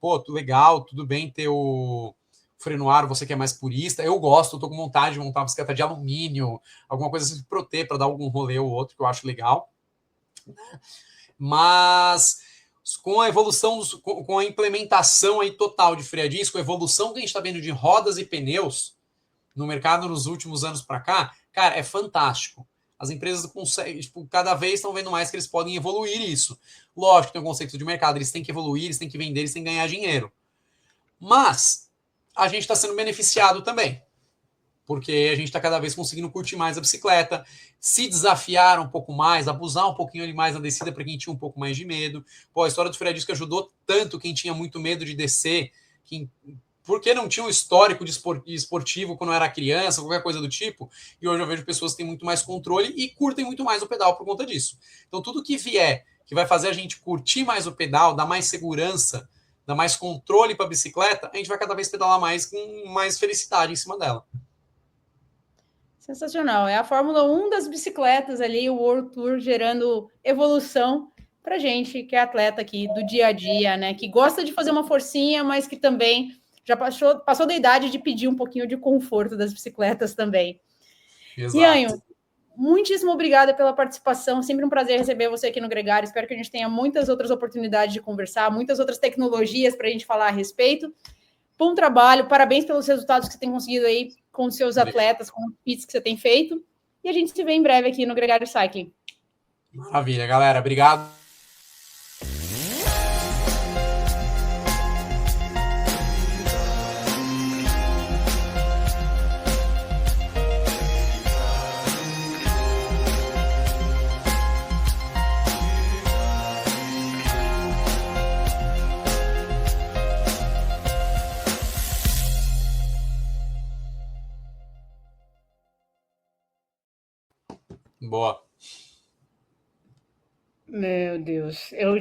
Speaker 2: Pô, legal, tudo bem ter o freio no aro, você que é mais purista. Eu gosto, eu tô com vontade de montar uma bicicleta de alumínio, alguma coisa assim de proter para dar algum rolê ou outro, que eu acho legal. Mas com a evolução, com a implementação aí total de freio a disco, a evolução que a gente está vendo de rodas e pneus no mercado nos últimos anos para cá, cara, é fantástico. As empresas conseguem, cada vez estão vendo mais que eles podem evoluir isso. Lógico, tem um conceito de mercado, eles têm que evoluir, eles têm que vender, eles têm que ganhar dinheiro. Mas a gente está sendo beneficiado também, porque a gente está cada vez conseguindo curtir mais a bicicleta, se desafiar um pouco mais, abusar um pouquinho ali mais na descida para quem tinha um pouco mais de medo. Pô, a história do freio a disco ajudou tanto quem tinha muito medo de descer, porque não tinha um histórico de esportivo quando era criança, qualquer coisa do tipo, e hoje eu vejo pessoas que têm muito mais controle e curtem muito mais o pedal por conta disso. Então tudo que vier, que vai fazer a gente curtir mais o pedal, dar mais segurança, dar mais controle para a bicicleta, a gente vai cada vez pedalar mais com mais felicidade em cima dela.
Speaker 1: Sensacional. É a Fórmula 1 das bicicletas ali, o World Tour gerando evolução para gente que é atleta aqui do dia a dia, né? Que gosta de fazer uma forcinha, mas que também já passou da idade de pedir um pouquinho de conforto das bicicletas também.
Speaker 2: Exato.
Speaker 1: Ianho, muitíssimo obrigada pela participação. Sempre um prazer receber você aqui no Gregário. Espero que a gente tenha muitas outras oportunidades de conversar, muitas outras tecnologias para a gente falar a respeito. Bom trabalho, parabéns pelos resultados que você tem conseguido aí com os seus atletas, com os pits que você tem feito. E a gente se vê em breve aqui no Gregário Cycling.
Speaker 2: Maravilha, galera. Obrigado. Boa.
Speaker 1: Meu Deus, eu